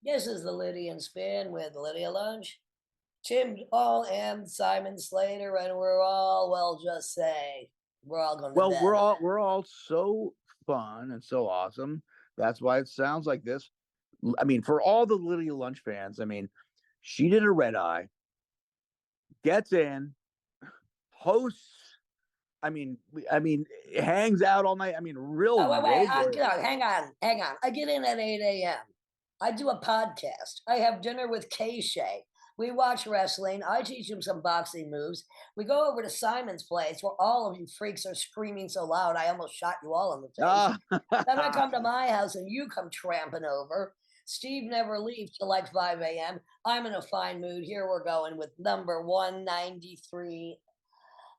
This is the Lydian Spin with Lydia Lunch, Tim Hall, and Simon Slater, and we're all, well, just say, we're all going to Well, bed. we're all so fun and so awesome. That's why it sounds like this. I mean, for all the Lydia Lunch fans, I mean, she did a red eye, gets in, hosts. I mean, hangs out all night. I mean, real. Oh, wait, hang on. I get in at 8 a.m. I do a podcast. I have dinner with K-Shay. We watch wrestling. I teach him some boxing moves. We go over to Simon's place where all of you freaks are screaming so loud I almost shot you all in the face. Then I come to my house and you come tramping over. Steve never leaves till like 5 a.m. I'm in a fine mood. Here we're going with number 193.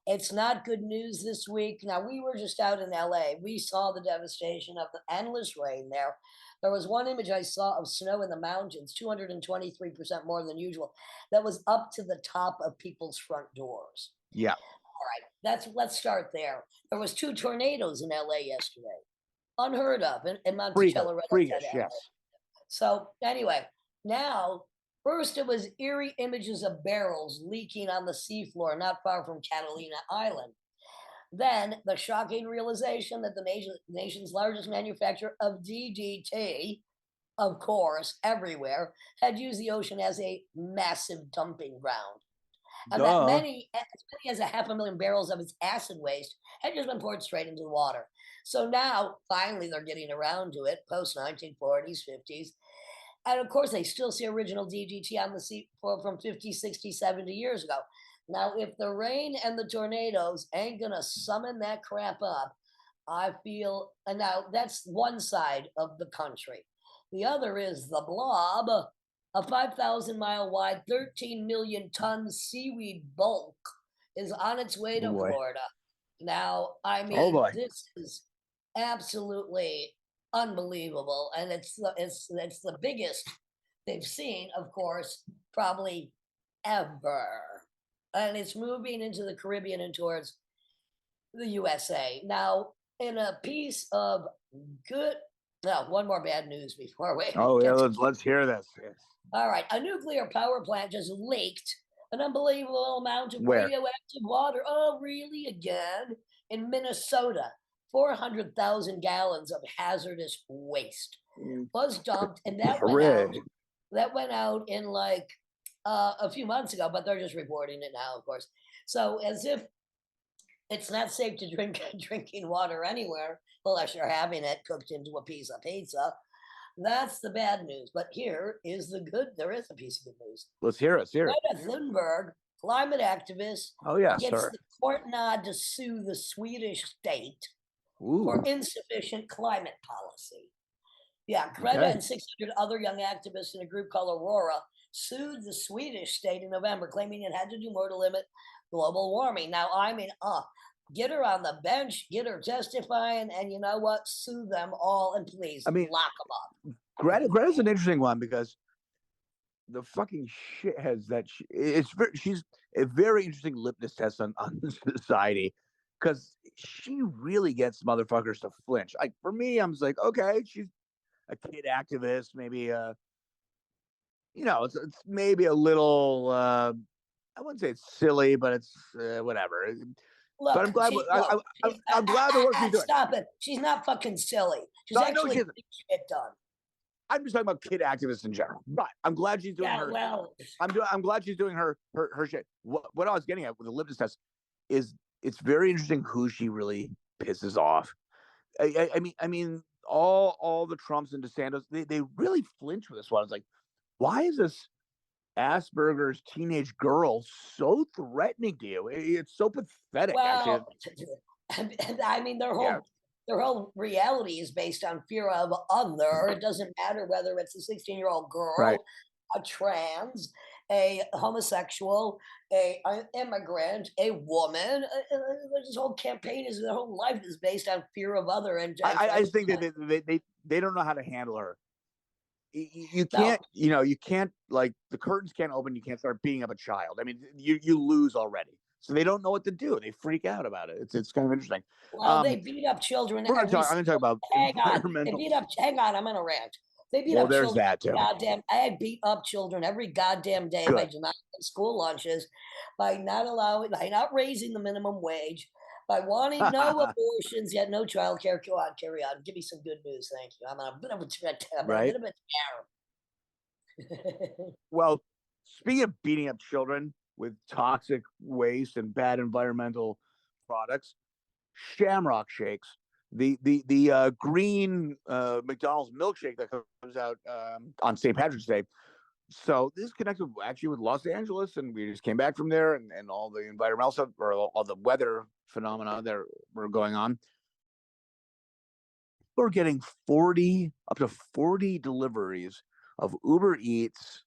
It's not good news this week. Now, we were just out in LA. We saw the devastation of the endless rain there. There was one image I saw of snow in the mountains, 223% more than usual, that was up to the top of people's front doors. Yeah. All right, let's start there. There was 2 tornadoes in LA yesterday. Unheard of in Monticello. Freakish, yes. So anyway, now, first it was eerie images of barrels leaking on the seafloor not far from Catalina Island. Then the shocking realization that the nation's largest manufacturer of DDT, of course, everywhere, had used the ocean as a massive dumping ground. And that as many as 500,000 barrels of its acid waste had just been poured straight into the water. So now, finally, they're getting around to it, post-1940s, 50s. And of course, they still see original DDT on the seafloor from 50, 60, 70 years ago. Now, if the rain and the tornadoes ain't going to summon that crap up, I feel, and now that's one side of the country. The other is the blob, a 5,000-mile wide, 13 million ton seaweed bulk is on its way to Florida. Now, I mean, this is absolutely unbelievable, and it's the biggest they've seen, of course, probably ever. And it's moving into the Caribbean and towards the USA. Now, in a piece of good, no, one more bad news before we. Oh yeah, let's hear this. Yes. All right, a nuclear power plant just leaked an unbelievable amount of radioactive water. Oh, really? Again? In Minnesota, 400,000 gallons of hazardous waste was dumped, and that went out in like a few months ago, but they're just reporting it now, of course. So as if it's not safe to drink drinking water anywhere unless you're having it cooked into a piece of pizza. That's the bad news. But here is the good. There is a piece of good news. Let's hear it. Greta Thunberg, climate activist, gets the court nod to sue the Swedish state for insufficient climate policy. Yeah, Greta and 600 other young activists in a group called Aurora sued the Swedish state in November, claiming it had to do more to limit global warming. Now, I mean, get her on the bench, get her testifying, and you know what? Sue them all, and please, lock them up. Greta's an interesting one because the fucking shit has that. She's a very interesting litmus test on society because she really gets motherfuckers to flinch. Like for me, I'm just like, okay, she's a kid activist, maybe it's maybe a little I wouldn't say it's silly, but it's whatever. Look, but I'm glad I'm glad the work she's doing. Stop it. She's not fucking silly. She's actually getting shit done. I'm just talking about kid activists in general. But I'm glad she's doing her. Well, I'm glad she's doing her shit. What I was getting at with the litmus test is it's very interesting who she really pisses off. I mean all the Trumps and DeSantis, they really flinch with this one. It's like, why is this Asperger's teenage girl so threatening to you? It's so pathetic. Well, I mean, their whole reality is based on fear of other. It doesn't matter whether it's a 16-year-old girl, a trans, a homosexual, an immigrant, a woman. This whole campaign their whole life is based on fear of other. And I just think that they don't know how to handle her. You can't, you can't, like, the curtains can't open. You can't start beating up a child. I mean, you lose already. So they don't know what to do. They freak out about it. It's kind of interesting. Well, they beat up children. I'm going to talk about environmental. Hang on, I'm on a rant. They beat Well, up there's children. that too. Goddamn, I beat up children every goddamn day by denying school lunches, by not raising the minimum wage, by wanting no abortions, yet no child care. Go on, carry on. Give me some good news, thank you. I'm a bit of a Right. Well, speaking of beating up children with toxic waste and bad environmental products, Shamrock Shakes, the green McDonald's milkshake that comes out on St. Patrick's Day. So this is connected actually with Los Angeles, and we just came back from there, and all the environmental stuff, or all the weather phenomena that were going on. We're getting up to 40 deliveries of Uber Eats,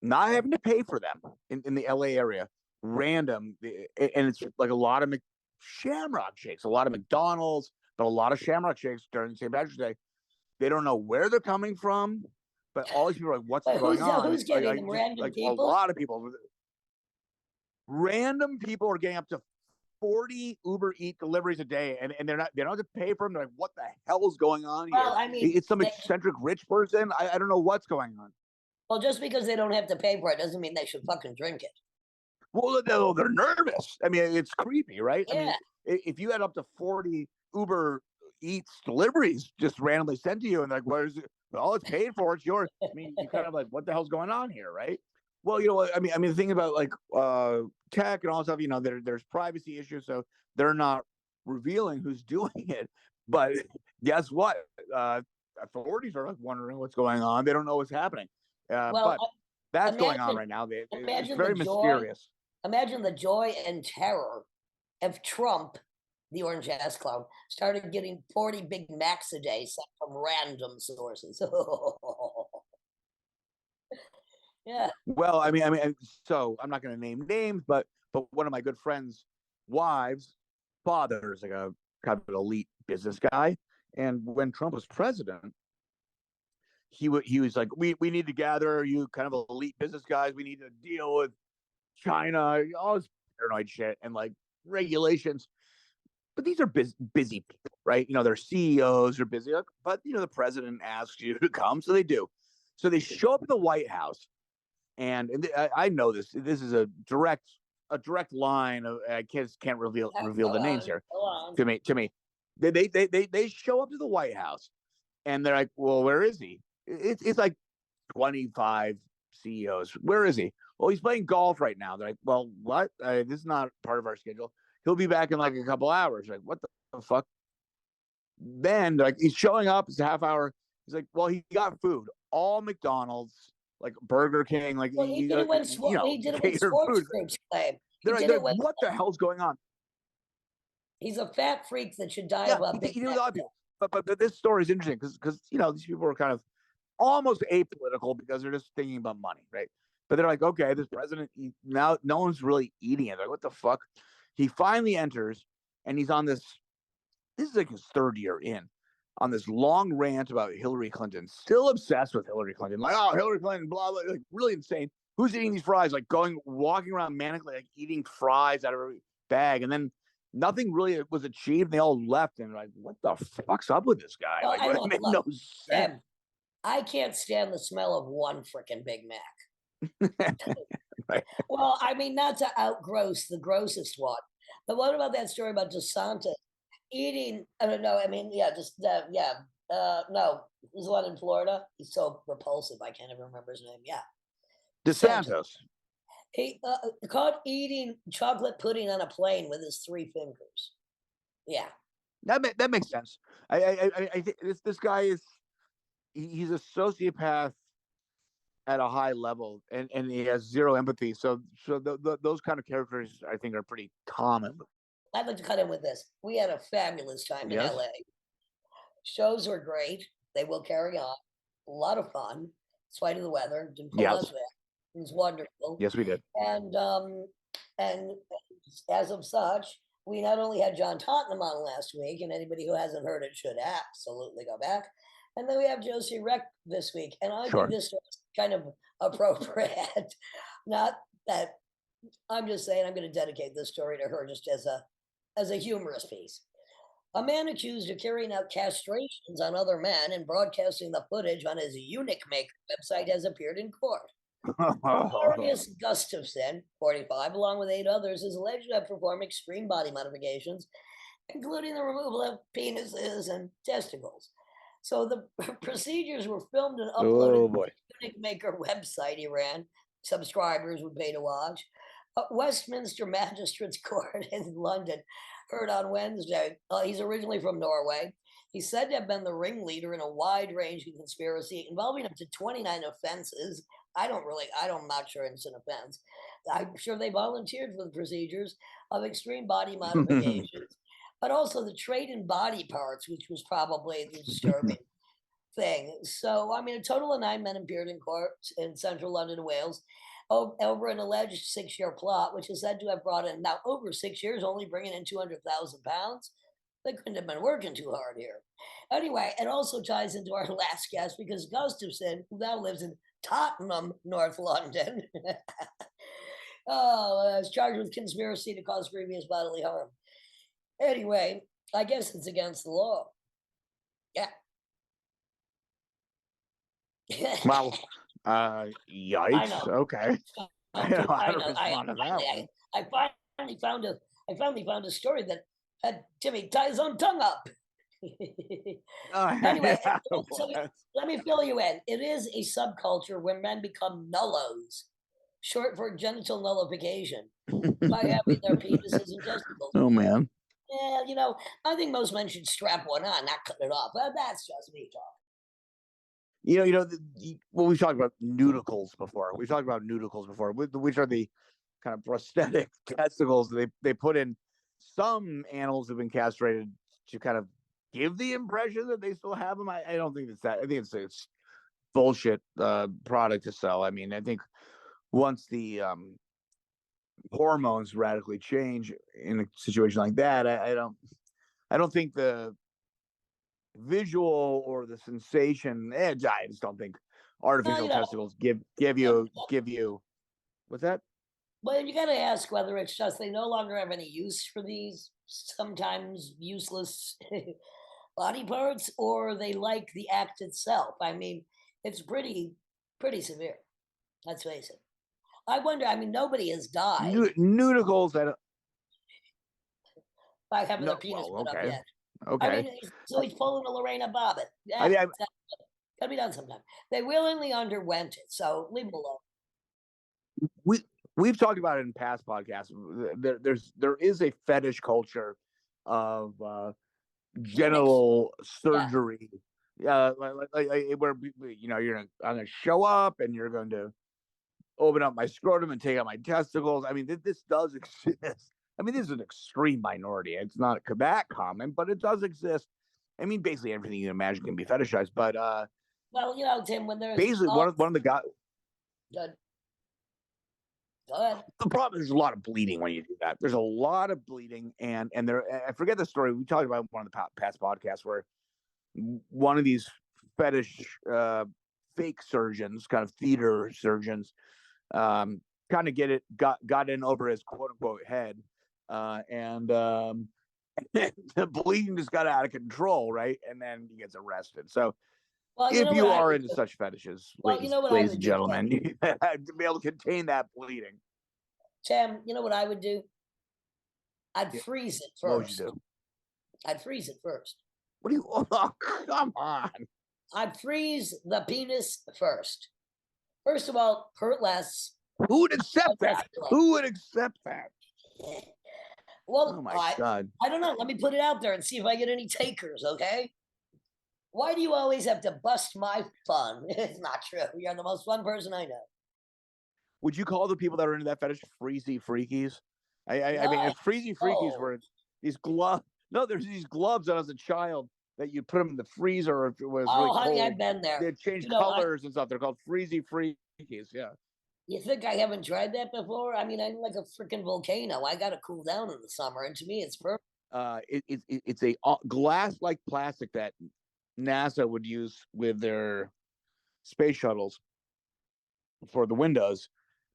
not having to pay for them in the LA area, random. And it's like a lot of Shamrock Shakes, a lot of McDonald's, but a lot of Shamrock Shakes during St. Patrick's Day. They don't know where they're coming from, but all these people are like, what's going on? Who's getting them? Random people? A lot of people. Random people are getting up to 40 Uber Eat deliveries a day, and they don't have to pay for them. They're like, what the hell is going on here? Well, I mean, it's some eccentric rich person. I don't know what's going on. Well, just because they don't have to pay for it doesn't mean they should fucking drink it. Well, they're nervous. I mean, it's creepy, right? Yeah. I mean, if you had up to 40 Uber Eats deliveries just randomly sent to you, and like, where is it? Well, it's paid for. It's yours. I mean, you're kind of like, what the hell's going on here, right? Well, I mean, the thing about like tech and all that stuff, there's privacy issues, so they're not revealing who's doing it. But guess what? Authorities are like wondering what's going on. They don't know what's happening. But that's going on right now. It's very mysterious. Imagine the joy and terror if Trump, the orange ass clown, started getting 40 Big Macs a day sent from random sources. Yeah. Well, I mean, so I'm not going to name names, but one of my good friends' wives' father is like a kind of an elite business guy, and when Trump was president, he was like, we need to gather you kind of elite business guys. We need to deal with China, all this paranoid shit and like regulations. But these are busy people, right? Their CEOs are busy, but the president asks you to come, so they do. So they show up at the White House. And I know this. This is a direct line of. I can't reveal the names here. To me, they show up to the White House, and they're like, "Well, where is he?" It's like 25 CEOs. Where is he? Well, he's playing golf right now. They're like, "Well, what? This is not part of our schedule. He'll be back in like a couple hours." Like, what the fuck? Then like he's showing up. It's a half hour. He's like, "Well, he got food. All McDonald's." Like Burger King, like he did it when he did it when sports groups claim. They're like, what the hell's going on? He's a fat freak that should die of a big. He did with other people. But this story is interesting because these people are kind of almost apolitical because they're just thinking about money, right? But they're like, okay, this president now no one's really eating it. Like, what the fuck? He finally enters, and he's on this. This is like his third year in. On this long rant about Hillary Clinton, still obsessed with Hillary Clinton, like, oh, Hillary Clinton, blah, blah, like really insane. Who's eating these fries? Like walking around manically, like eating fries out of a bag. And then nothing really was achieved. They all left and like, what the fuck's up with this guy? Well, like, it made no sense. I can't stand the smell of one freaking Big Mac. Right. Well, I mean, not to outgross the grossest one, but what about that story about DeSantis eating? I don't know. I mean, yeah, no, there's one in Florida. He's so repulsive. I can't even remember his name. Yeah, DeSantis. He caught eating chocolate pudding on a plane with his 3 fingers. Yeah, that makes sense. I think this guy he's a sociopath at a high level, and he has zero empathy. So those kind of characters, I think, are pretty common. I'd like to cut in with this. We had a fabulous time in LA. Shows were great. They will carry on. A lot of fun. In spite of the weather, didn't pull us back. It was wonderful. Yes, we did. And as of such, we not only had John Tottenham on last week, and anybody who hasn't heard it should absolutely go back. And then we have Josie Wreck this week. And I think this was kind of appropriate. Not that I'm just saying I'm going to dedicate this story to her just as a humorous piece. A man accused of carrying out castrations on other men and broadcasting the footage on his eunuch maker website has appeared in court. Marius Gustafson, 45, along with 8 others, is alleged to have performed extreme body modifications, including the removal of penises and testicles. So the procedures were filmed and uploaded to the eunuch maker website he ran. Subscribers would pay to watch. Westminster Magistrates Court in London heard on Wednesday. He's originally from Norway. He's said to have been the ringleader in a wide range of conspiracy involving up to 29 offenses. I'm not sure it's an offense. I'm sure they volunteered for the procedures of extreme body modifications, but also the trade in body parts, which was probably the disturbing thing. So, I mean, a total of 9 men appeared in court in central London and Wales over an alleged 6-year plot, which is said to have brought in, now over 6 years, only bringing in £200,000. They couldn't have been working too hard here. Anyway, it also ties into our last guest because Gustafson, who now lives in Tottenham, North London, is charged with conspiracy to cause grievous bodily harm. Anyway, I guess it's against the law. Yeah. Wow. Yikes. Okay. I finally found a story that had Timmy tie his own tongue up. Anyway, so let me fill you in. It is a subculture where men become nullos, short for genital nullification, by having their penises and testicles. Oh man. Yeah, I think most men should strap one on, not cut it off. But that's just me talking. Well, we've talked about nudicles before. Which are the kind of prosthetic testicles they put in. Some animals have been castrated to kind of give the impression that they still have them. I don't think it's that. I think it's bullshit product to sell. I mean, I think once the hormones radically change in a situation like that, I don't think the visual or the sensation. I just don't think artificial testicles give you. What's that? Well, you got to ask whether it's just they no longer have any use for these sometimes useless body parts, or they like the act itself. I mean, it's pretty severe. Let's face it. I wonder. I mean, nobody has died nudicles. By having their penis put up yet. Okay. I mean, so he's pulling a Lorena Bobbitt. Yeah, gotta be done sometime. They willingly underwent it, so leave them alone. We've talked about it in past podcasts. There is a fetish culture of genital surgery. Like where I'm gonna show up and you're going to open up my scrotum and take out my testicles. I mean, this does exist. I mean, this is an extreme minority. It's not that common, but it does exist. I mean, basically everything you can imagine can be fetishized. But well, Tim, when there's basically one of the guys. Good. Go ahead. The problem is there's a lot of bleeding when you do that. There's a lot of bleeding, and there. I forget the story we talked about in one of the past podcasts where one of these fetish fake surgeons, kind of theater surgeons, kind of got in over his quote unquote head, and the bleeding just got out of control, right? And then he gets arrested. So. Well, if you are into such fetishes, ladies and gentlemen, you have to be able to contain that bleeding. Tim, you know what I would do? I'd freeze it first. What would you do? I'd freeze it first. What do you? Oh, come on! I'd freeze the penis first. First of all, hurt less. Who would accept that? Who would accept that? Well, oh my God! I don't know. Let me put it out there and see if I get any takers. Okay. Why do you always have to bust my fun? It's not true. You're the most fun person I know. Would you call the people that are into that fetish freezy freakies? I mean, if freezy freakies were these gloves. No, there's these gloves that as a child that you put them in the freezer if it was really honey, cold. I've been there. They change colors and stuff. They're called freezy freakies. Yeah. You think I haven't tried that before? I mean, I'm like a freaking volcano. I got to cool down in the summer, and to me, it's perfect. It's a glass-like plastic that NASA would use with their space shuttles for the windows,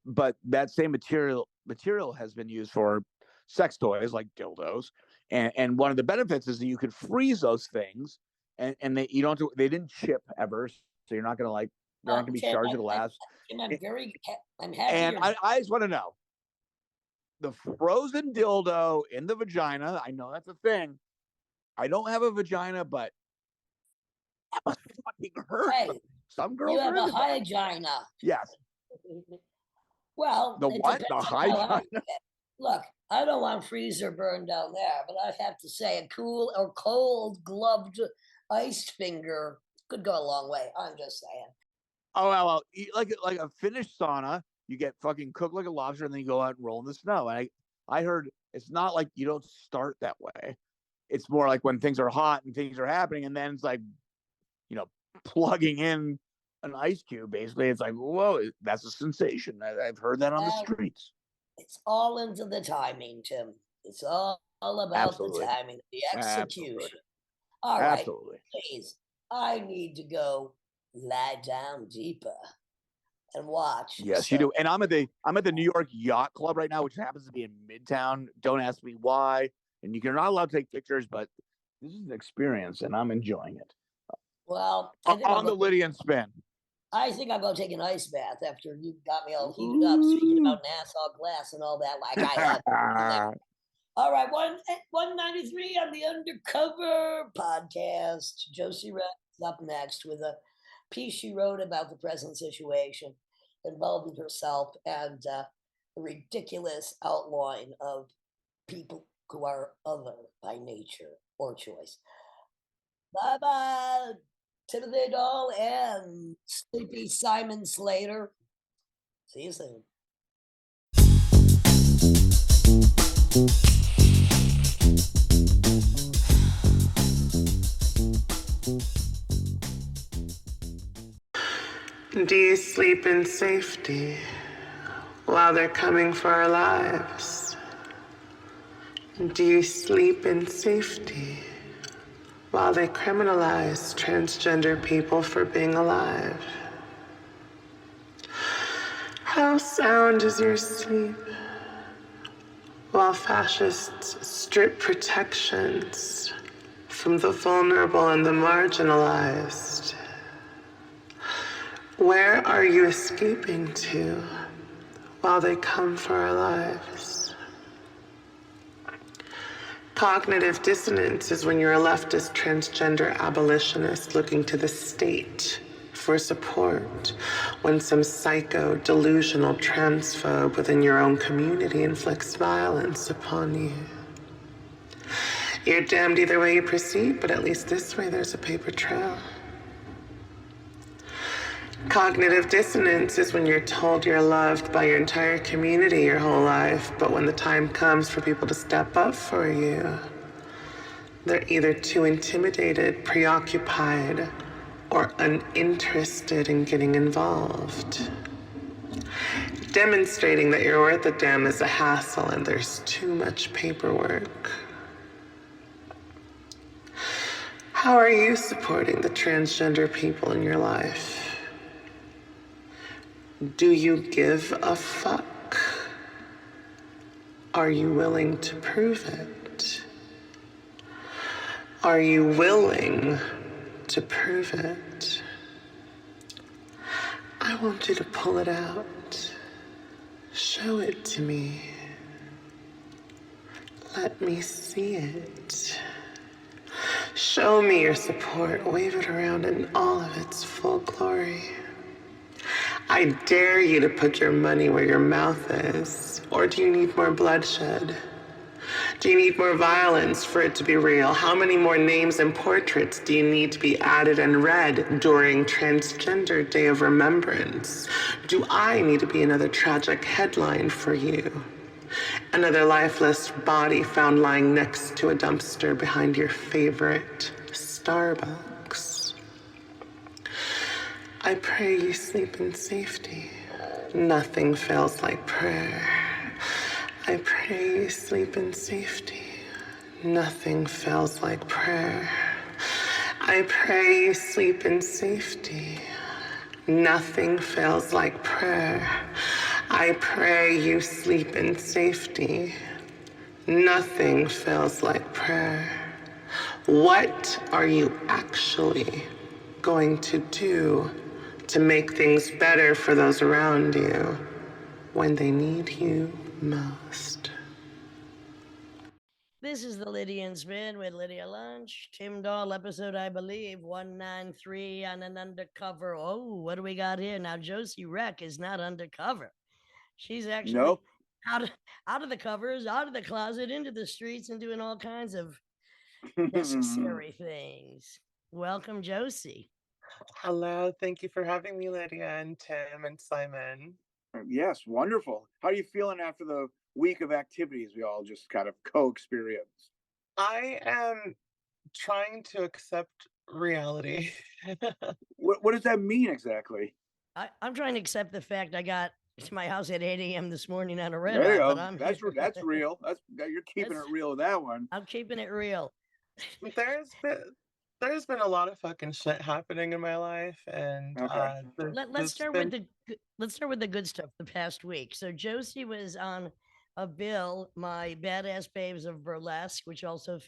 but that same material has been used for sex toys like dildos And one of the benefits is that you could freeze those things, and they didn't chip ever, so you're not gonna they're not gonna be shards of glass. I'm happy. And I just want to know, the frozen dildo in the vagina. I know that's a thing. I don't have a vagina, but that must fucking hurt. Hey, some girls you have a high vagina. Yes. Well, the what? The high. Look, I don't want freezer burn down there, but I have to say a cool or cold gloved iced finger could go a long way. I'm just saying. Oh well, like a Finnish sauna, you get fucking cooked like a lobster, and then you go out and roll in the snow. And I heard it's not like you don't start that way. It's more like when things are hot and things are happening, and then it's like, plugging in an ice cube. Basically, it's like, whoa, that's a sensation. I've heard that on the streets. It's all into the timing, Tim. It's all about the timing, the execution. Absolutely. All right, please. I need to go lie down deeper and watch. Yes, you do. And I'm at the New York Yacht Club right now, which happens to be in Midtown. Don't ask me why. And you're not allowed to take pictures, but this is an experience, and I'm enjoying it. Well, on the Lydian spin. I think I'll go take an ice bath after you got me all heated up, speaking about Nassau glass and all that, like I have. All right, 193 on the Undercover podcast. Josie Wreck is up next with a piece she wrote about the present situation involving herself and a ridiculous outline of people who are other by nature or choice. Bye-bye, Timothy Doll and Sleepy Simon Slater. See you soon. Do you sleep in safety while they're coming for our lives? Do you sleep in safety while they criminalize transgender people for being alive? How sound is your sleep while fascists strip protections from the vulnerable and the marginalized? Where are you escaping to while they come for our lives? Cognitive dissonance is when you're a leftist transgender abolitionist looking to the state for support when some psycho, delusional transphobe within your own community inflicts violence upon you. You're damned either way you proceed, but at least this way there's a paper trail. Cognitive dissonance is when you're told you're loved by your entire community your whole life, but when the time comes for people to step up for you, they're either too intimidated, preoccupied, or uninterested in getting involved. Demonstrating that you're worth a damn is a hassle and there's too much paperwork. How are you supporting the transgender people in your life? Do you give a fuck? Are you willing to prove it? Are you willing to prove it? I want you to pull it out. Show it to me. Let me see it. Show me your support. Wave it around in all of its full glory. I dare you to put your money where your mouth is. Or do you need more bloodshed? Do you need more violence for it to be real? How many more names and portraits do you need to be added and read during Transgender Day of Remembrance? Do I need to be another tragic headline for you? Another lifeless body found lying next to a dumpster behind your favorite Starbucks? I pray you sleep in safety. Nothing fails like prayer. I pray you sleep in safety. Nothing fails like prayer. I pray you sleep in safety. Nothing fails like prayer. I pray you sleep in safety. Nothing feels like prayer. What are you actually going to do to make things better for those around you when they need you most? This is the Lydian Spin with Lydia Lunch. Tim Dahl episode, I believe, 193 on an undercover. Oh, what do we got here? Now, Josie Wreck is not undercover. She's actually out of the covers, out of the closet, into the streets, and doing all kinds of necessary things. Welcome, Josie. Hello, thank you for having me, Lydia and Tim and Simon. Yes, wonderful. How are you feeling after the week of activities we all just kind of co-experienced? I am trying to accept reality. What does that mean exactly? I'm trying to accept the fact I got to my house at 8 a.m. this morning on a red There you eye, go. but I'm That's real. You're keeping it real with that one. I'm keeping it real. There's been a lot of fucking shit happening in my life, and okay. Let's start with the good stuff. The past week, so Josie was on a bill, my Badass Babes of Burlesque, which also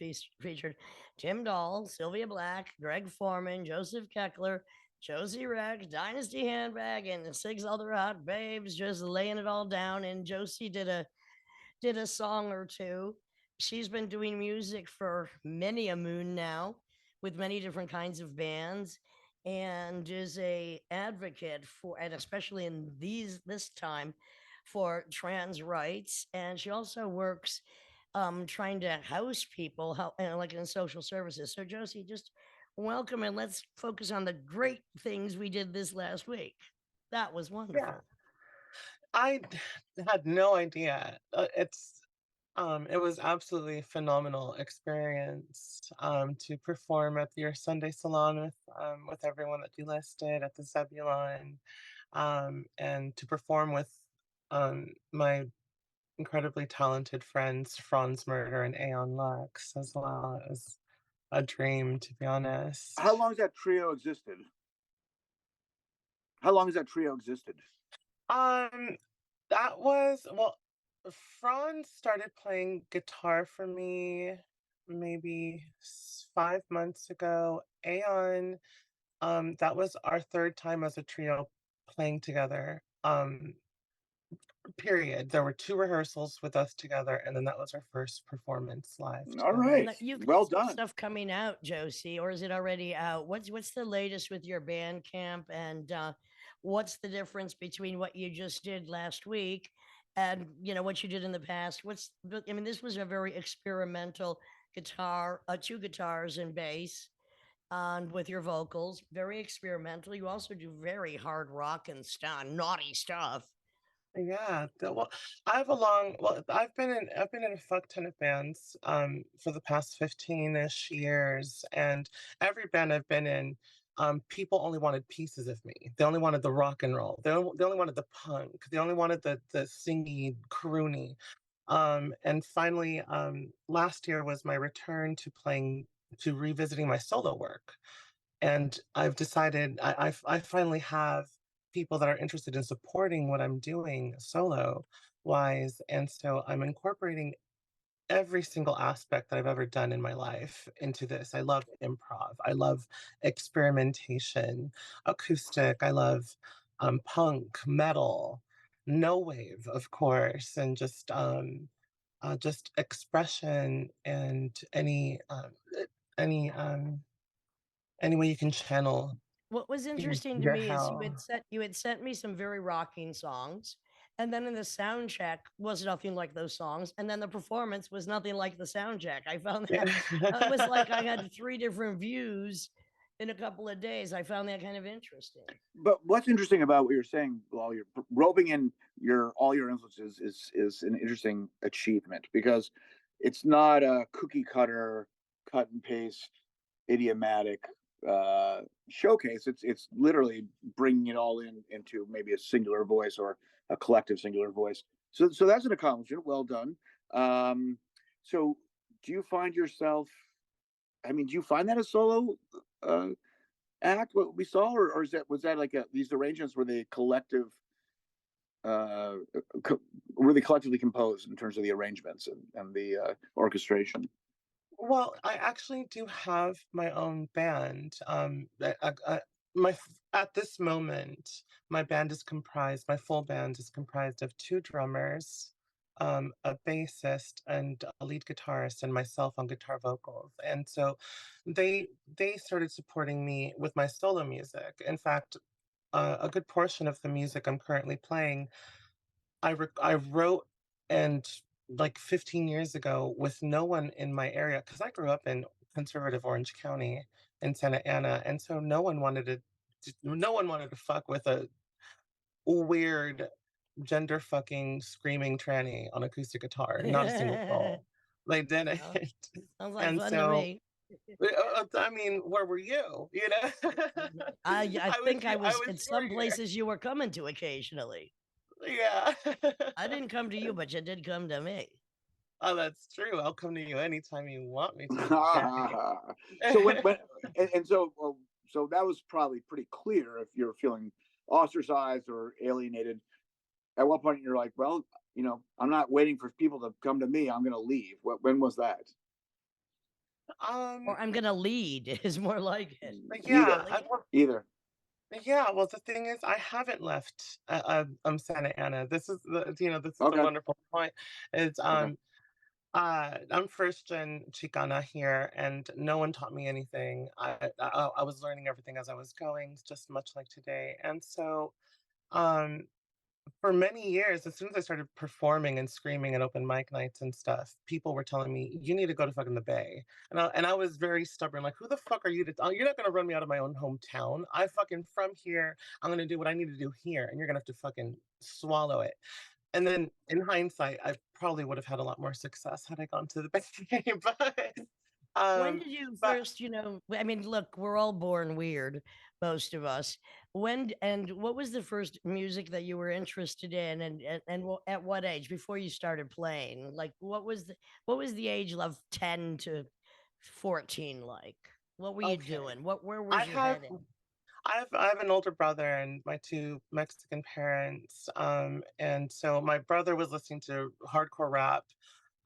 featured Tim Dahl, Sylvia Black, Greg Foreman, Joseph Keckler, Josie Wreck, Dynasty Handbag, and 6 other hot babes, just laying it all down. And Josie did a song or two. She's been doing music for many a moon now, with many different kinds of bands, and is a advocate for, and especially in this time, for trans rights. And she also works trying to house people like in social services. So Josie, just welcome, and let's focus on the great things we did this last week. That was wonderful. Yeah. I had no idea. It was absolutely phenomenal experience to perform at your Sunday salon with everyone that you listed at the Zebulon, and to perform with my incredibly talented friends Franz Murder and Aeon Lux as well. It was a dream, to be honest. How long has that trio existed? That was, well, Franz started playing guitar for me maybe 5 months ago. Aeon, that was our third time as a trio playing together. Period. There were 2 rehearsals with us together, and then that was our first performance live. All right. You've well got some done. stuff coming out, Josie, or is it already out? What's the latest with your Bandcamp, and what's the difference between what you just did last week and what you did in the past? This was a very experimental guitar, 2 guitars and bass, and with your vocals, very experimental. You also do very hard rock and naughty stuff. Yeah, well, I've been in a fuck ton of bands for the past 15-ish years, and every band I've been in, people only wanted pieces of me. They only wanted the rock and roll. They only wanted the punk. They only wanted the singy, croony. And finally, last year was my return to revisiting my solo work, and I've decided I finally have people that are interested in supporting what I'm doing solo wise. And so I'm incorporating every single aspect that I've ever done in my life into this. I love improv. I love experimentation, acoustic. I love punk, metal, no wave, of course, and just expression and any way you can channel. What was interesting to Your me is hell. you had sent me some very rocking songs, and then in the sound check was nothing like those songs, and then the performance was nothing like the sound check. I found that it was like I had 3 different views in a couple of days. I found that kind of interesting. But what's interesting about what you're saying, while you're roping in all your influences, is an interesting achievement, because it's not a cookie cutter, cut and paste, idiomatic showcase. It's literally bringing it all into maybe a singular voice or a collective singular voice. So that's an accomplishment. Well done. So do you find yourself, do you find that a solo act, what we saw, or was that like these arrangements were the collective really collectively compose in terms of the arrangements and the orchestration? Well, I actually do have my own band. My at this moment, my full band is comprised of two drummers, a bassist, and a lead guitarist, and myself on guitar vocals. And so, they started supporting me with my solo music. In fact, a good portion of the music I'm currently playing I wrote and like 15 years ago with no one in my area because I grew up in conservative Orange County in Santa Ana, and so no one wanted to fuck with a weird gender fucking screaming tranny on acoustic guitar. Not a single soul. They didn't. Oh, sounds like And fun to so me. I mean, where were you? You know, I think I was in some here. places you were coming to occasionally. Yeah. I didn't come to you, but you did come to me. Oh, that's true. I'll come to you anytime you want me to. So so that was probably pretty clear if you're feeling ostracized or alienated. At what point you're like, well, you know, I'm not waiting for people to come to me. I'm going to leave. When was that? Or I'm going to lead is more like it. Yeah. Either. Yeah, well, the thing is, I haven't left Santa Ana. This is the wonderful point. It's I'm first gen Chicana here, and no one taught me anything. I was learning everything as I was going, just much like today. And so, for many years, as soon as I started performing and screaming at open mic nights and stuff, people were telling me, "You need to go to fucking the Bay." And I was very stubborn, like, "Who the fuck are you to? You're not gonna run me out of my own hometown. I fucking from here. I'm gonna do what I need to do here, and you're gonna have to fucking swallow it." And then in hindsight, I probably would have had a lot more success had I gone to the Bay. When did you first, I mean, look, we're all born weird, most of us. When and what was the first music that you were interested in, and at what age before you started playing? Like, what was the age of 10 to 14 like? What were you doing? Where was your head in? I have an older brother and my two Mexican parents. And so my brother was listening to hardcore rap,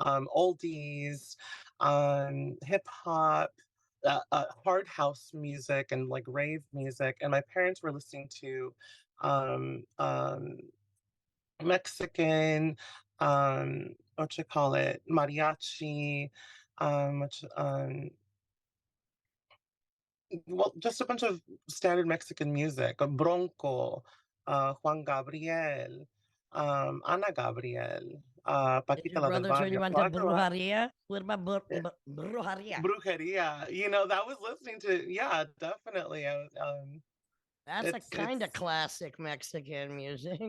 oldies, hip hop, hard house music, and like rave music. And my parents were listening to Mexican, what you call it, mariachi, well, just a bunch of standard Mexican music, Bronco, Juan Gabriel, Ana Gabriel, Did Paquita your la del brother turn Barrio. you on to brujeria? What about brujeria? Brujeria, that was listening to, yeah, definitely. That's a kind of classic Mexican music.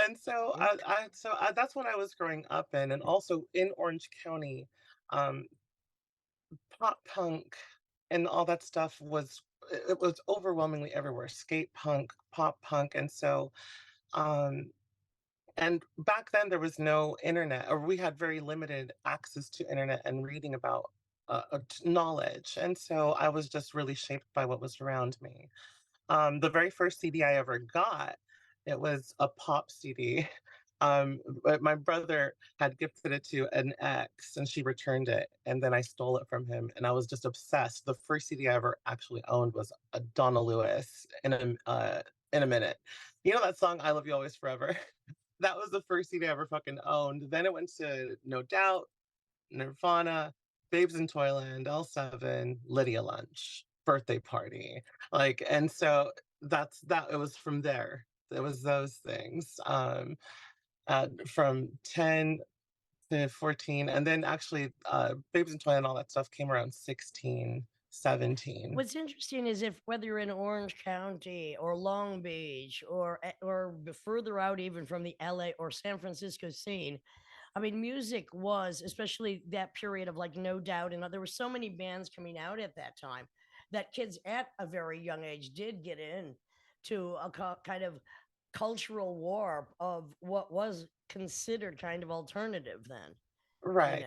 And so, that's what I was growing up in, and also in Orange County, pop punk and all that stuff was overwhelmingly everywhere. Skate punk, pop punk, and so and back then there was no internet, or we had very limited access to internet and reading about knowledge, and so I was just really shaped by what was around me. The very first CD I ever got, it was a pop CD. But my brother had gifted it to an ex, and she returned it, and then I stole it from him, and I was just obsessed. The first CD I ever actually owned was a Donna Lewis in a minute. You know that song "I Love You Always Forever"? That was the first CD I ever fucking owned. Then it went to No Doubt, Nirvana, Babes in Toyland, L7, Lydia Lunch, Birthday Party. Like, and so it was from there. It was those things. From 10 to 14. And then actually Babes in Toyland and all that stuff came around 16, 17. What's interesting is whether you're in Orange County or Long Beach or further out even from the LA or San Francisco scene, I mean, music was, especially that period of like No Doubt, and there were so many bands coming out at that time that kids at a very young age did get in to a kind of cultural war of what was considered kind of alternative then. Right.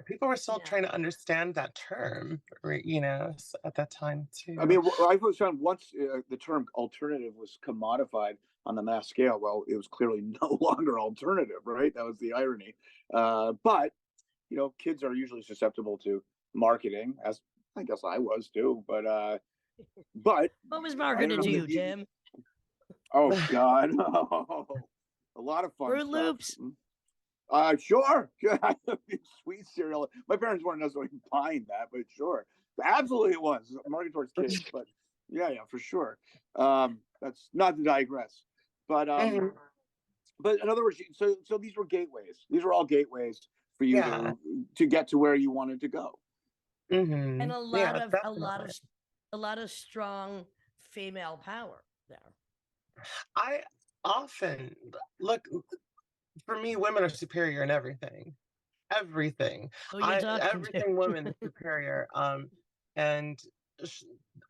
People were still trying to understand that term, at that time too. I mean, I found once the term alternative was commodified, on the mass scale. Well, it was clearly no longer alternative, right? That was the irony. But you know, kids are usually susceptible to marketing, as I guess I was too. But what was marketed to you, Tim? Oh God, a lot of fun Fruit stuff. Loops. Sure. Sweet cereal. My parents weren't necessarily buying that, but sure, absolutely it was marketed towards kids. But yeah, for sure. That's not to digress, but in other words, so these were gateways. These were all gateways for you to get to where you wanted to go. And a lot of strong female power there. I often look, for me, women are superior in everything. Everything women is superior. And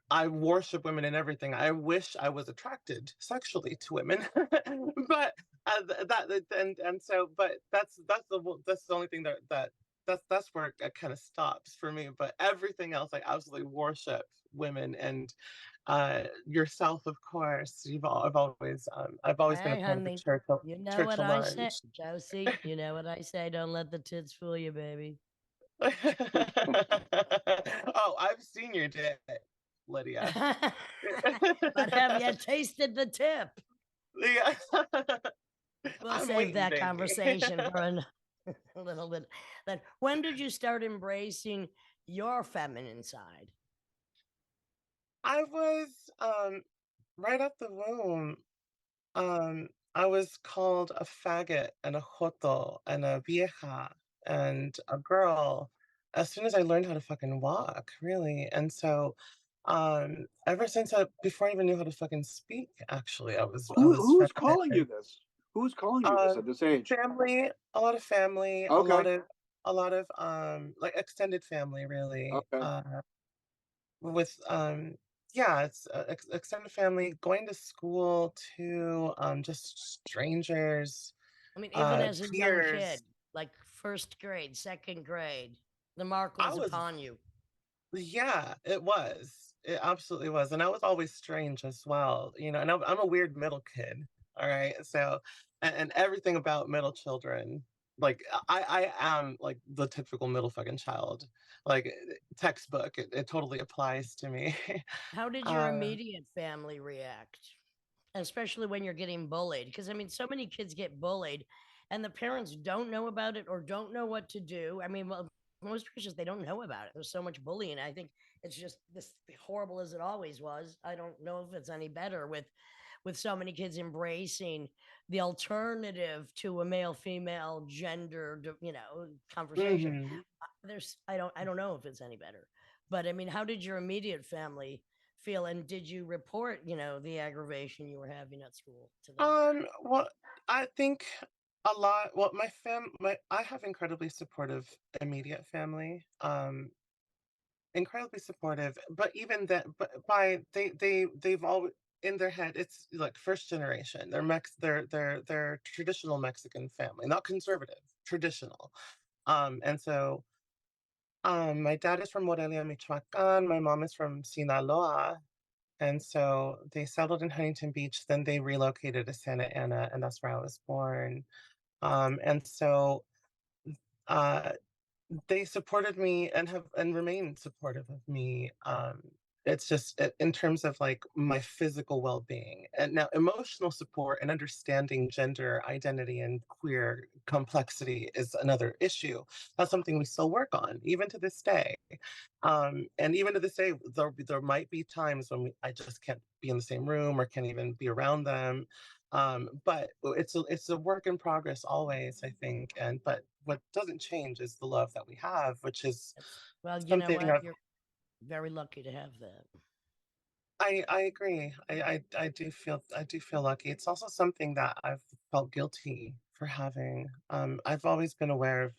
I worship women in everything. I wish I was attracted sexually to women, but but that's the only thing that's where it kind of stops for me. But everything else, I absolutely worship women, and yourself, of course. I've always been a part of the church. You know what I say, Josie. You know what I say. Don't let the tits fool you, baby. Oh, I've seen your dick, Lydia. But have you tasted the tip? Yeah. We'll save that conversation for a little bit. Then, when did you start embracing your feminine side? I was right out the womb. I was called a faggot and a joto and a vieja and a girl as soon as I learned how to fucking walk, really. And so ever since before I even knew how to fucking speak, actually, Who's calling you this? Who's calling you this at this age? Family, a lot of family, okay. a lot of like extended family, really. Okay. With it's extended family, going to school to just strangers. I mean, even as a young kid, like first grade, second grade, the mark was upon you. Yeah, it was. It absolutely was. And I was always strange as well, you know, and I'm a weird middle kid. All right. So, and everything about middle children, like I am like the typical middle fucking child, like textbook. It totally applies to me. How did your immediate family react? Especially when you're getting bullied? Because I mean, so many kids get bullied and the parents don't know about it or don't know what to do. I mean, well, most Christians, they don't know about it. There's so much bullying. I think it's just this horrible as it always was. I don't know if it's any better with so many kids embracing the alternative to a male female gender, you know, conversation. I don't know if it's any better. But I mean, how did your immediate family feel, and did you report, you know, the aggravation you were having at school to them? Well, I think a lot. Well, I have incredibly supportive immediate family. Incredibly supportive, but even that, but they've always in their head, it's like first generation. They're traditional Mexican family, not conservative, traditional. And so my dad is from Morelia, Michoacan. My mom is from Sinaloa. And so they settled in Huntington Beach. Then they relocated to Santa Ana, and that's where I was born. And so they supported me and remain supportive of me. It's just in terms of like my physical well-being, and now emotional support and understanding gender identity and queer complexity is another issue. That's something we still work on even to this day. And even to this day, there might be times when I just can't be in the same room or can't even be around them. But it's a work in progress always, I think. But what doesn't change is the love that we have, which is you know what? You're very lucky to have that. I agree. I do feel lucky. It's also something that I've felt guilty for having. I've always been aware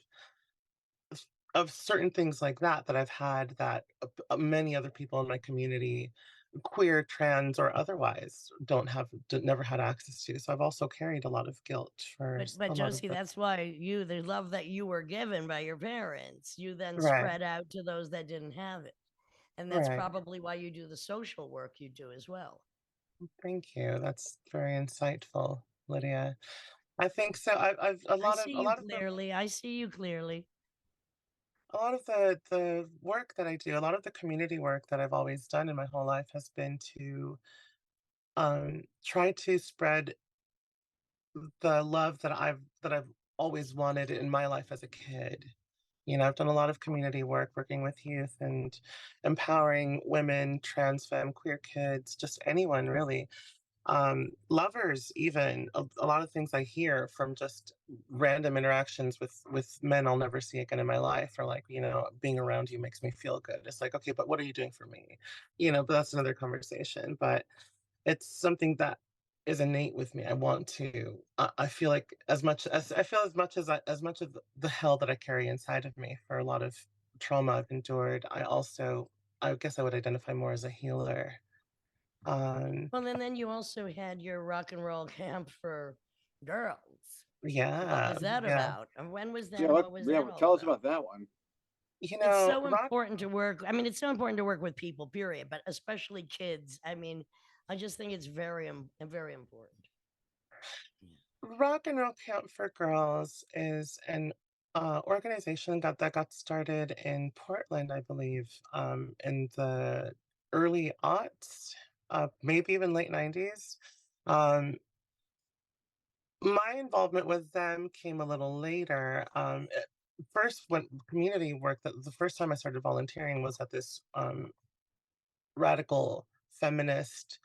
of certain things like that I've had that many other people in my community, queer, trans, or otherwise, never had access to. So I've also carried a lot of guilt for. But Josie, that's why the love that you were given by your parents, you then spread out to those that didn't have it, and that's probably why you do the social work you do as well. Thank you. That's very insightful, Lydia. I think so. I've I see you clearly. I see you clearly. A lot of the work that I do, a lot of the community work that I've always done in my whole life has been to try to spread the love that I've always wanted in my life as a kid. You know, I've done a lot of community work working with youth and empowering women, trans femme, queer kids, just anyone really. Lovers, even a lot of things I hear from just random interactions with men I'll never see again in my life are like, you know, being around you makes me feel good. It's like, okay, but what are you doing for me? You know, but that's another conversation. But it's something that is innate with me. I want to. I feel like as much as I feel as much of the hell that I carry inside of me for a lot of trauma I've endured. I guess I would identify more as a healer. Well, and then you also had your rock and roll camp for girls. What Yeah, was that yeah. about? And when was that? Yeah, And what was that all tell us about? about that one. You It's know, so important to work. I mean, it's so important to work with people, period, but especially kids. I mean, I just think it's very important. Rock and Roll Camp for Girls is an organization that got started in Portland, I believe, in the early aughts, maybe even late 90s. Um, my involvement with them came a little later. First, when community work, the first time I started volunteering was at this radical feminist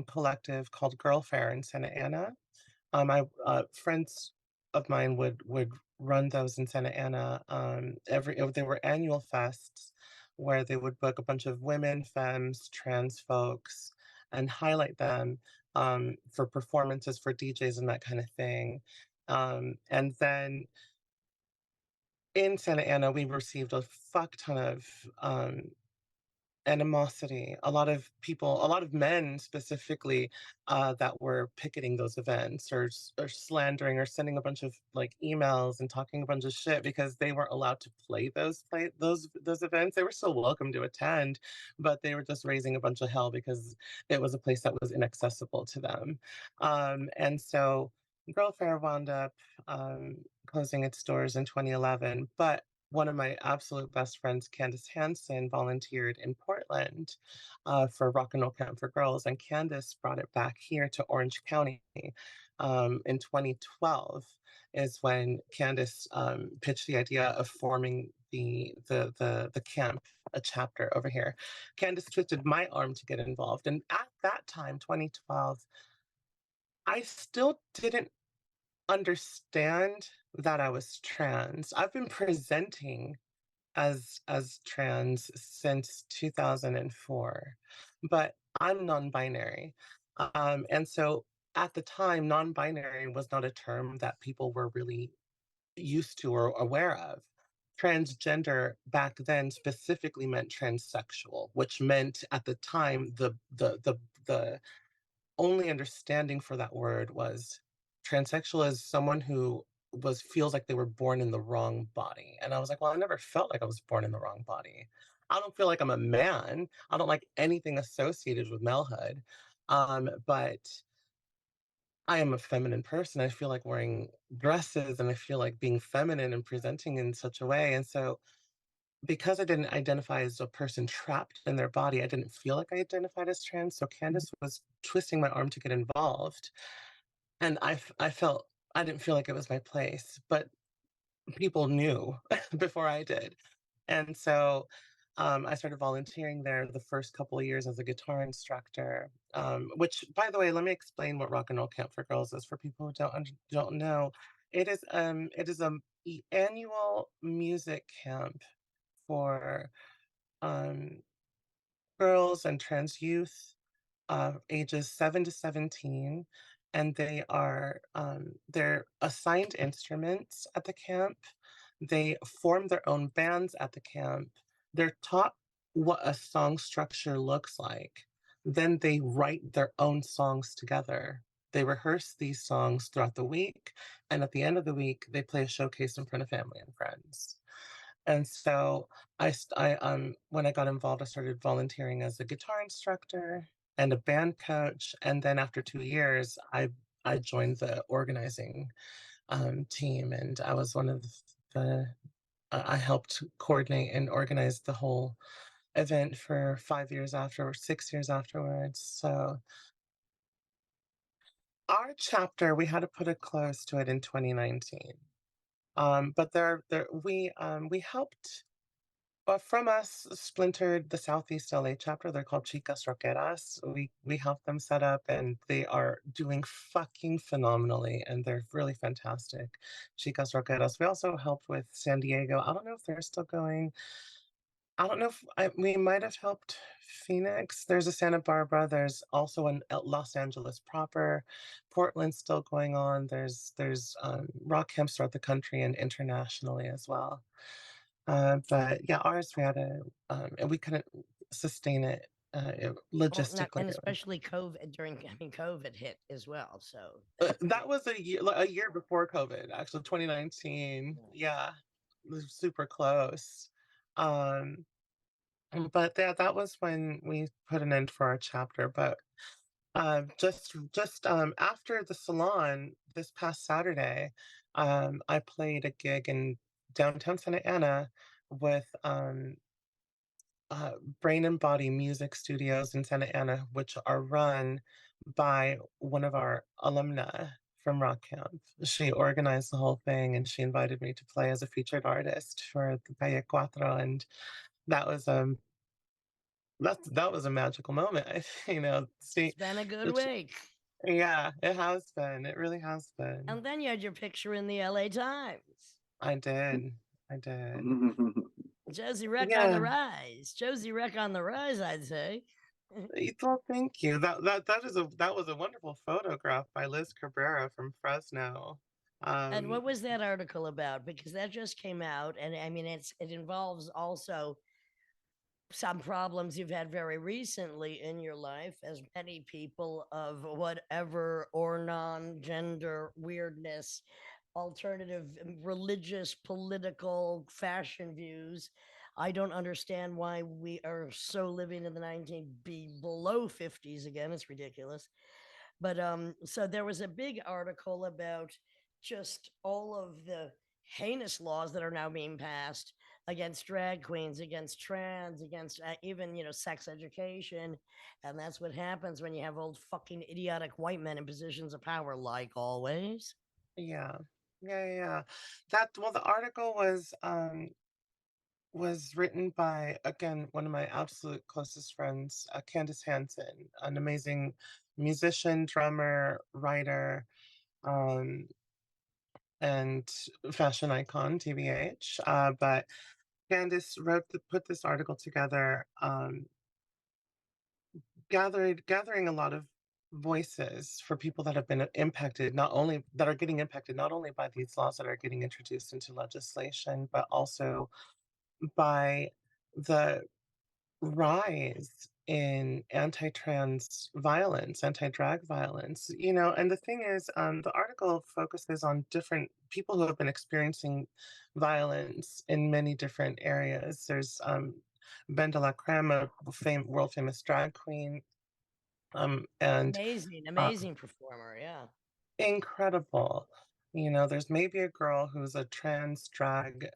collective called Girl Fair in Santa Ana. I Friends of mine would run those in Santa Ana. They were annual fests where they would book a bunch of women, femmes, trans folks, and highlight them for performances for DJs and that kind of thing. And then in Santa Ana, we received a fuck ton of animosity. A lot of people, a lot of men specifically, that were picketing those events or slandering or sending a bunch of like emails and talking a bunch of shit because they weren't allowed to play those events. They were still welcome to attend, but they were just raising a bunch of hell because it was a place that was inaccessible to them. And so Girl Fair wound up closing its doors in 2011, but one of my absolute best friends, Candace Hansen, volunteered in Portland for Rock and Roll Camp for Girls, and Candace brought it back here to Orange County in 2012. Is when Candace pitched the idea of forming the camp, a chapter over here. Candace twisted my arm to get involved, and at that time, 2012, I still didn't understand that I was trans. I've been presenting as trans since 2004, but I'm non-binary. And so at the time, non-binary was not a term that people were really used to or aware of. Transgender back then specifically meant transsexual, which meant at the time the only understanding for that word was transsexual is someone who feels like they were born in the wrong body. And I was like, well, I never felt like I was born in the wrong body. I don't feel like I'm a man. I don't like anything associated with malehood. But I am a feminine person. I feel like wearing dresses and I feel like being feminine and presenting in such a way. And so because I didn't identify as a person trapped in their body, I didn't feel like I identified as trans. So Candace was twisting my arm to get involved. And I felt, I didn't feel like it was my place, but people knew before I did. And so I started volunteering there the first couple of years as a guitar instructor, which, by the way, let me explain what Rock and Roll Camp for Girls is for people who don't know. It is a annual music camp for um, girls and trans youth ages 7 to 17, and they're assigned instruments at the camp. They form their own bands at the camp. They're taught what a song structure looks like. Then they write their own songs together. They rehearse these songs throughout the week, and at the end of the week, they play a showcase in front of family and friends. And so when I got involved, I started volunteering as a guitar instructor. and a band coach. And then after 2 years, I joined the organizing team, and I was one of the I helped coordinate and organize the whole event for 5 years after, 6 years afterwards. So our chapter, we had to put a close to it in 2019. But we helped. From us, splintered the Southeast LA chapter. They're called Chicas Rockeras. We helped them set up, and they are doing fucking phenomenally, and they're really fantastic. Chicas Rockeras. We also helped with San Diego. I don't know if they're still going. I don't know if we might have helped Phoenix. There's a Santa Barbara. There's also in Los Angeles proper. Portland's still going on. There's rock camps throughout the country and internationally as well. But yeah, ours we had to, and we couldn't sustain it, logistically. And especially COVID COVID hit as well. So that was a year before COVID, actually, 2019. Yeah, it was super close. Um, but that was when we put an end for our chapter. But just after the salon this past Saturday, I played a gig in downtown Santa Ana with Brain and Body Music Studios in Santa Ana, which are run by one of our alumna from Rock Camp. She organized the whole thing, and she invited me to play as a featured artist for the Calle Cuatro, and that was that was a magical moment. It's been a good week. Yeah, it has been. It really has been. And then you had your picture in the LA Times. I did. Josie Wreck on the rise. Josie Wreck on the rise, I'd say. Well, thank you. That was a wonderful photograph by Liz Cabrera from Fresno. And what was that article about? Because that just came out, and I mean, it involves also some problems you've had very recently in your life, as many people of whatever or non-gender weirdness, alternative religious, political, fashion views. I don't understand why we are so living in the below 50s again. It's ridiculous. But so there was a big article about just all of the heinous laws that are now being passed against drag queens, against trans, against even, sex education. And that's what happens when you have old fucking idiotic white men in positions of power, like always. Yeah. The article was written by, again, one of my absolute closest friends, Candace Hansen, an amazing musician, drummer, writer, and fashion icon, TBH. But Candace put this article together, gathering a lot of voices for people that have been impacted, not only by these laws that are getting introduced into legislation, but also by the rise in anti-trans violence, anti-drag violence. And the thing is, the article focuses on different people who have been experiencing violence in many different areas. There's Ben de la Creme, a world famous drag queen, and amazing performer, yeah, incredible. There's maybe a girl who's a trans drag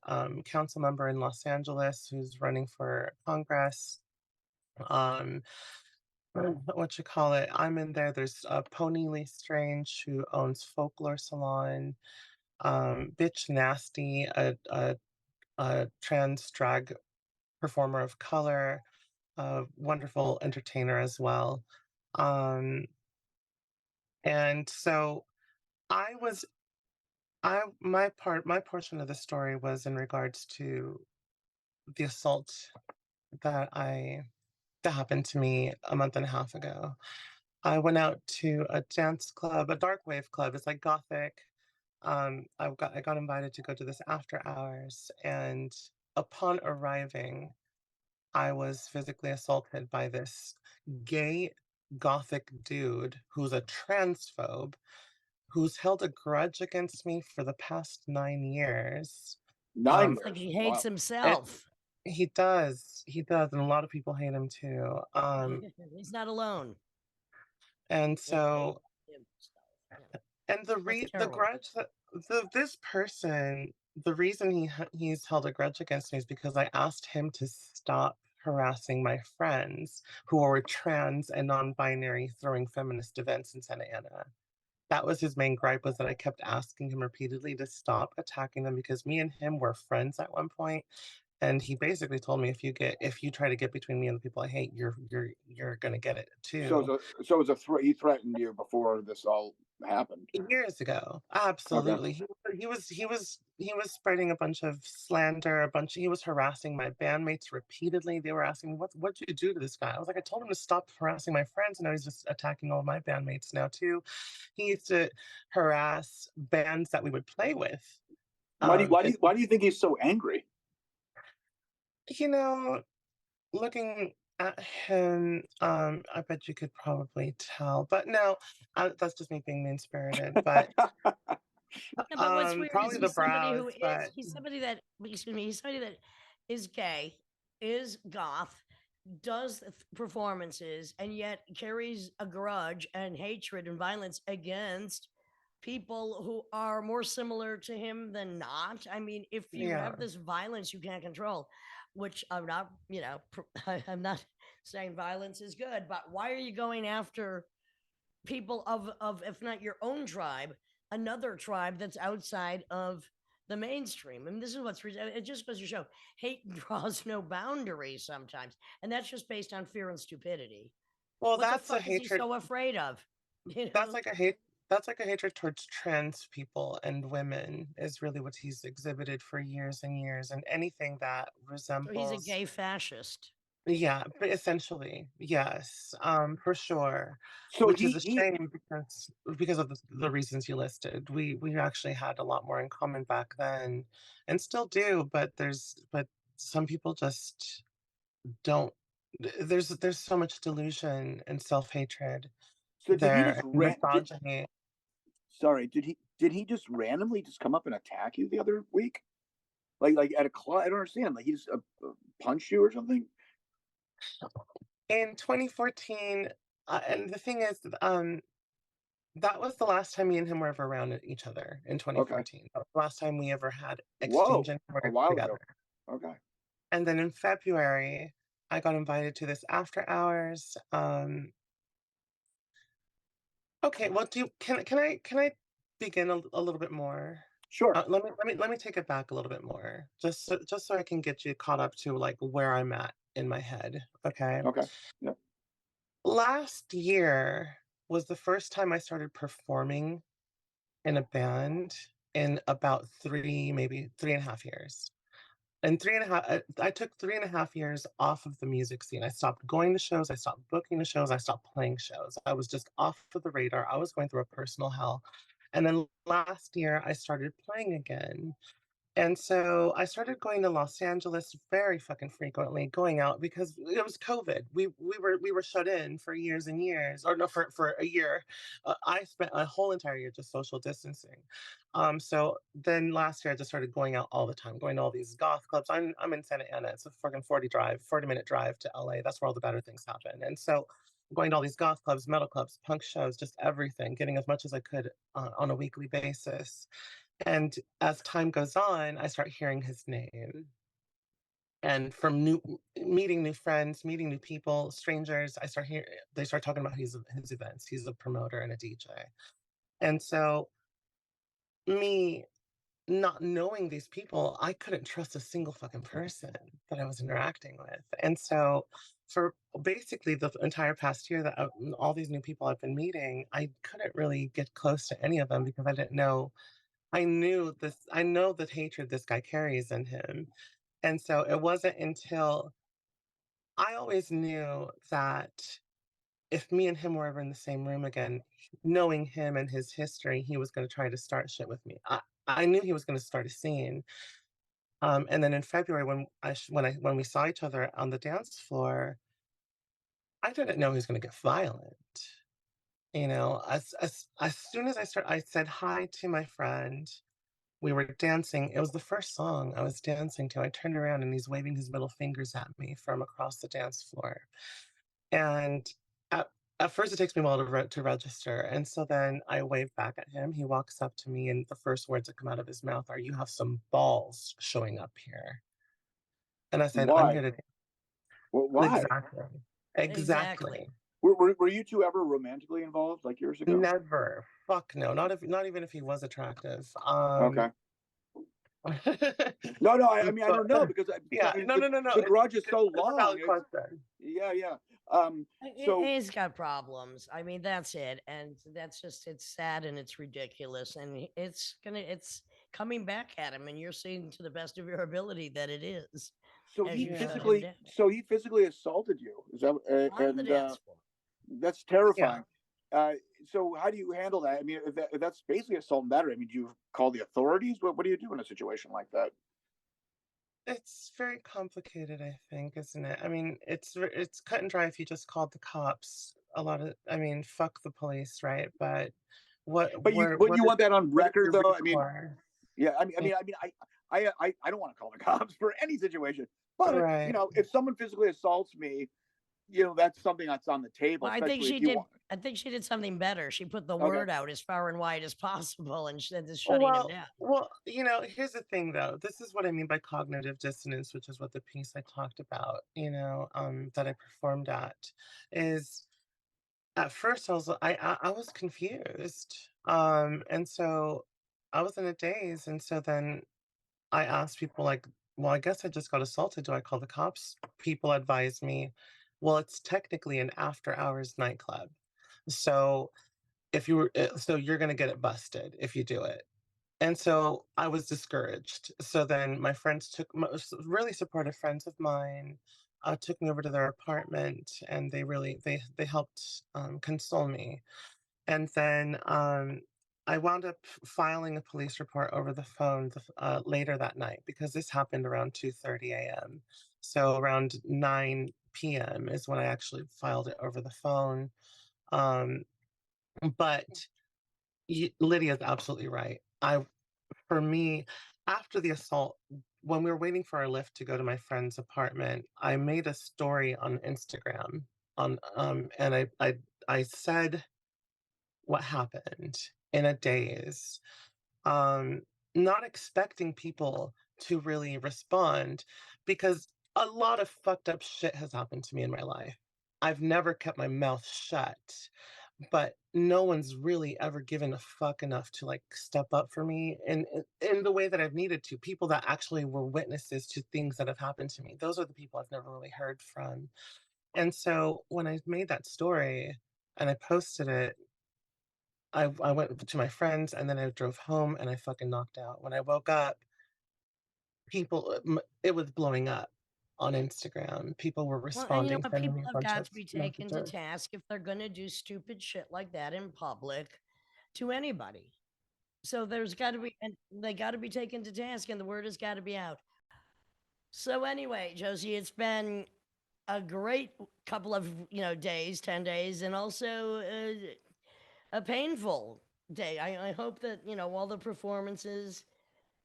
council member in Los Angeles who's running for Congress. What you call it? I'm in there. There's Pony Lee Strange, who owns Folklore Salon. Bitch Nasty, a trans drag performer of color, a wonderful entertainer as well. And so my portion of the story was in regards to the assault that happened to me a month and a half ago. I went out to a dance club, a dark wave club. It's like gothic. I got invited to go to this after hours, and upon arriving, I was physically assaulted by this gay gothic dude who's a transphobe, who's held a grudge against me for the past 9 years. 9 years. Like he hates himself. He does, and a lot of people hate him too. He's not alone. And so, and the terrible. grudge that this person, the reason he's held a grudge against me is because I asked him to stop harassing my friends who are trans and non-binary throwing feminist events in Santa Ana. That was his main gripe, was that I kept asking him repeatedly to stop attacking them, because me and him were friends at one point. And he basically told me, if you try to get between me and the people I hate, you're gonna get it too. So it was a threat. He threatened you before this all happened. Years ago, absolutely. Okay. He was spreading a bunch of slander, he was harassing my bandmates repeatedly. They were asking me, what'd you do to this guy? I was like, I told him to stop harassing my friends, and now he's just attacking all my bandmates now too. He used to harass bands that we would play with. Why do you think he's so angry? You know, looking at him, I bet you could probably tell, but no, that's just me being mean-spirited. But what's weird probably is the brows. he's somebody that, excuse me, he's somebody that is gay, is goth, does performances, and yet carries a grudge and hatred and violence against people who are more similar to him than not. I mean, if you have this violence you can't control, which I'm not, I'm not saying violence is good, but why are you going after people of if not your own tribe, another tribe that's outside of the mainstream? And this is what's it just goes to show hate draws no boundaries sometimes, and that's just based on fear and stupidity. Well, what that's the fuck a hatred. Is he so afraid of? That's like a hate. That's like a hatred towards trans people and women, is really what he's exhibited for years and years, and anything that resembles. So he's a gay fascist. Yeah, but essentially, yes, for sure. So which is a shame, because of the reasons you listed. We actually had a lot more in common back then, and still do. But some people just don't. There's so much delusion and self-hatred. So there, misogyny. Sorry, did he just randomly just come up and attack you the other week? Like at a club? I don't understand. Like he just punched you or something? In 2014, and the thing is, that was the last time me and him were ever around each other, in 2014. Okay. That was the last time we ever had exchange together. Okay. And then in February, I got invited to this after hours. Okay, well, can I begin a little bit more? Sure. Let me take it back a little bit more, just so I can get you caught up to like where I'm at in my head. Okay. Okay. Yeah. Last year was the first time I started performing in a band in about maybe 3.5 years. And 3.5, I took 3.5 years off of the music scene. I stopped going to shows. I stopped booking the shows. I stopped playing shows. I was just off of the radar. I was going through a personal hell. And then last year I started playing again. And so I started going to Los Angeles very fucking frequently, going out, because it was COVID. We were shut in for years and years, or no, for a year. I spent a whole entire year just social distancing. So then last year I just started going out all the time, going to all these goth clubs. I'm in Santa Ana. It's a fucking 40-minute drive to LA. That's where all the better things happen. And so going to all these goth clubs, metal clubs, punk shows, just everything, getting as much as I could on a weekly basis. And as time goes on, I start hearing his name. And from meeting new friends, meeting new people, strangers, they start talking about his events. He's a promoter and a DJ. And so me not knowing these people, I couldn't trust a single fucking person that I was interacting with. And so for basically the entire past year, that all these new people I've been meeting, I couldn't really get close to any of them, because I didn't know. I know the hatred this guy carries in him. And so it wasn't until I always knew that if me and him were ever in the same room again, knowing him and his history, he was going to try to start shit with me. I knew he was going to start a scene. And then in February, when we saw each other on the dance floor, I didn't know he was going to get violent. As soon as I said hi to my friend. We were dancing. It was the first song I was dancing to. I turned around and he's waving his middle fingers at me from across the dance floor. And at first it takes me a while to register. And so then I wave back at him. He walks up to me, and the first words that come out of his mouth are, "You have some balls showing up here." And I said, "I'm Why? here to..." Well, why? Exactly. Were you two ever romantically involved, like, years ago? Never. Fuck no. Not even if he was attractive. Okay. No, I mean, I don't know, because yeah, no. the grudge is so long. It's a valid question. Yeah. So he's got problems. I mean, that's it, and that's just, it's sad and it's ridiculous, and it's coming back at him, and you're seeing to the best of your ability that it is. So he physically assaulted you. Is that on the dance floor? That's terrifying. Yeah. So how do you handle that? I mean, if that's basically assault and battery, I mean, do you call the authorities? What do you do in a situation like that? It's very complicated, I think, isn't it? I mean, it's cut and dry if you just called the cops. I mean, fuck the police, right? But you want that on record, though? I mean, yeah. I don't want to call the cops for any situation, but right. You know, if someone physically assaults me, you know, that's something that's on the table. Well, I think she did something better. She put the word out as far and wide as possible, and shutting him down. Well, you know, here's the thing, though. This is what I mean by cognitive dissonance, which is what the piece I talked about, you know, that I performed at, is at first I was confused, and so I was in a daze, and so then I asked people, like, well, I guess I just got assaulted. Do I call the cops? People advised me, well, it's technically an after-hours nightclub. So you're going to get it busted if you do it. And so I was discouraged. So then my friends really supportive friends of mine, took me over to their apartment, and they helped console me. And then I wound up filing a police report over the phone later that night, because this happened around 2:30 a.m. So around 9 p.m. is when I actually filed it over the phone. But Lydia's absolutely right. For me, after the assault, when we were waiting for our lift to go to my friend's apartment, I made a story on Instagram and I said what happened in a daze, not expecting people to really respond, because a lot of fucked up shit has happened to me in my life. I've never kept my mouth shut, but no one's really ever given a fuck enough to, like, step up for me in the way that I've needed to. People that actually were witnesses to things that have happened to me. Those are the people I've never really heard from. And so when I made that story and I posted it, I went to my friends, and then I drove home, and I fucking knocked out. When I woke up, it was blowing up on Instagram. People were responding. Well, and people have got to be taken to task if they're going to do stupid shit like that in public to anybody. So there's got to be, and they got to be taken to task, and the word has got to be out. So anyway, Josie, it's been a great couple of days, 10 days, and also a painful day. I hope that all the performances,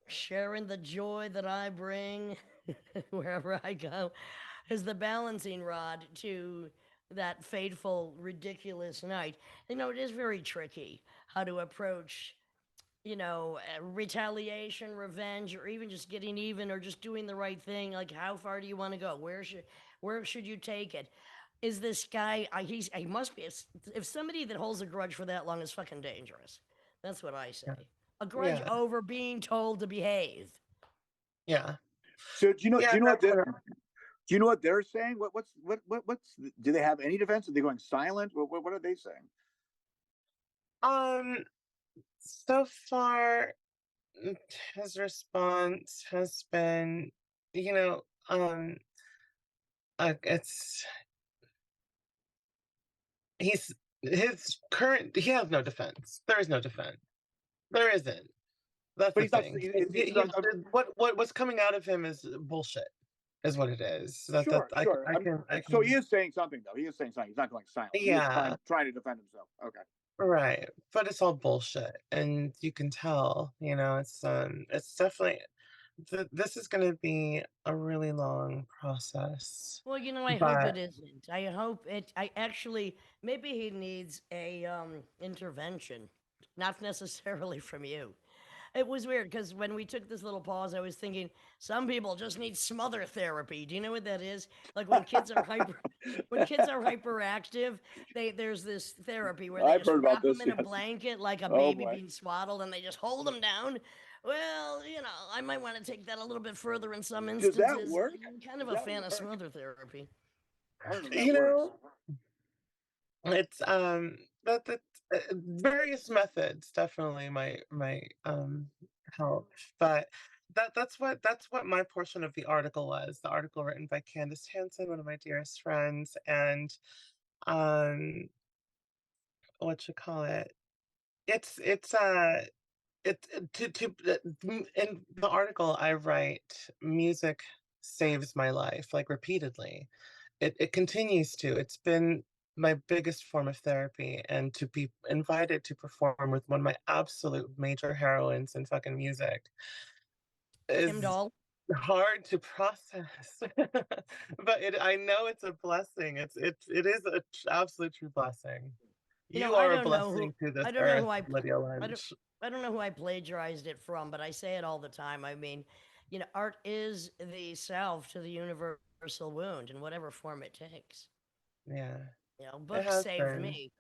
sharing the joy that I bring wherever I go, is the balancing rod to that fateful, ridiculous night. It is very tricky how to approach, retaliation, revenge, or even just getting even, or just doing the right thing. Like, how far do you want to go? Where should you take it? Is this guy? He must be. If somebody that holds a grudge for that long is fucking dangerous. That's what I say. A grudge over being told to behave. Yeah. So do you know what they're saying? What's do they have any defense? Are they going silent? What are they saying? So far, his response has been, he has no defense. There is no defense. There isn't. That's the thing. What's coming out of him is bullshit, is what it is. Sure. So he is saying something, though. He is saying something. He's not going silent. Yeah. He is trying to defend himself. Okay. Right. But it's all bullshit. And you can tell, it's definitely, this is going to be a really long process, Well, I hope it but isn't. I hope it. I actually maybe he needs a intervention, not necessarily from you. It was weird because when we took this little pause, I was thinking some people just need smother therapy. Do you know what that is? Like when kids are when kids are hyperactive, there's this therapy where they I've just heard about wrap them this. in a Yes. blanket like a Oh baby boy. being swaddled, and they just hold them down. Well, I might want to take that a little bit further in some Does that instances. work? I'm kind of Does a that fan of work? smother therapy. I don't know if you that works. know, it's that various methods definitely might help, but that's what my portion of the article was. The article written by Candace Hansen, one of my dearest friends, and um, what you call it? It's in the article I write, music saves my life, like repeatedly. It continues to. It's been my biggest form of therapy, and to be invited to perform with one of my absolute major heroines in fucking music Kim is Doll. hard to process. But I know it's a blessing. It is an absolute true blessing. You I are a don't know who blessing to this I don't know earth, who Lydia I don't Lynch. I don't know who I plagiarized it from, but I say it all the time. I mean, art is the salve to the universal wound in whatever form it takes. Yeah, it Books has saved been. me.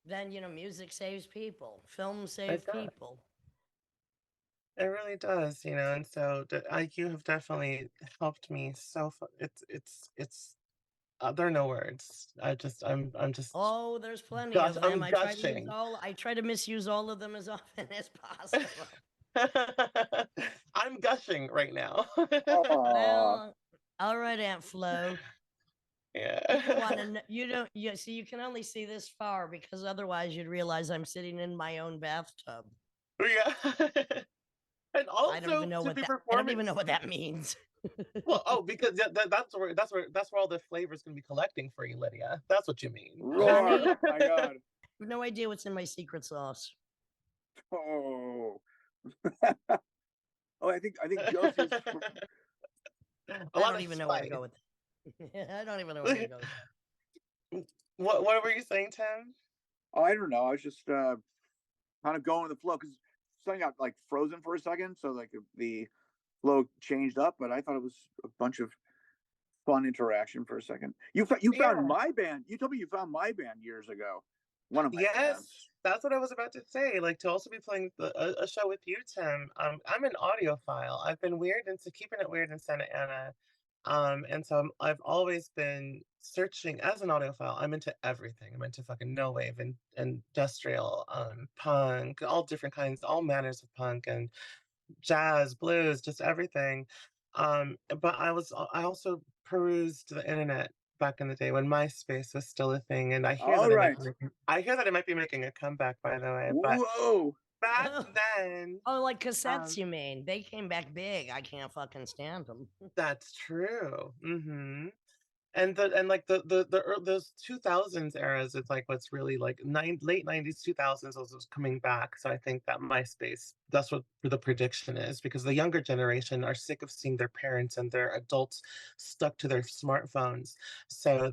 Then, music saves people. Films It save does. people. It really does, and so you have definitely helped me so. There are no words. I'm just Oh, there's plenty of them. I'm gushing. I try to misuse all of them as often as possible. I'm gushing right now. Aw. Well, all right, Aunt Flo. You don't want Yeah. to. You don't. You see, you can only see this far because otherwise you'd realize I'm sitting in my own bathtub. Yeah. And I don't even also know to what be that. I don't even know performance. what that means. Well, oh, because that's where all the flavors can be collecting for you, Lydia. That's what you mean. Honey, Roar. My God. I have no idea what's in my secret sauce. Oh. Oh, I think Josie's. A I lot don't of even know where to spice. go with that. I don't even know where to go with that. What were you saying, Tim? Oh, I don't know. I was just kind of going with the flow because something got like frozen for a second, so like the flow changed up. But I thought it was a bunch of fun interaction for a second. You found Yeah. my band. You told me you found my band years ago. One of my Yes, bands. that's what I was about to say. Like to also be playing a show with you, Tim. I'm an audiophile. I've been weird into keeping it weird in Santa Ana. And so I've always been searching as an audiophile. I'm into everything. I'm into fucking no wave and industrial, punk, all different kinds, all manners of punk and jazz, blues, just everything. But I also perused the internet back in the day when MySpace was still a thing, and All right. I hear that it might be making a comeback, by the way. But Whoa. back then, Oh, like cassettes, um, you mean? They came back big. I can't fucking stand them. that's true. And those 2000s eras, it's like what's really like late 90s 2000s was coming back. So I think that MySpace, that's what the prediction is, because the younger generation are sick of seeing their parents and their adults stuck to their smartphones. So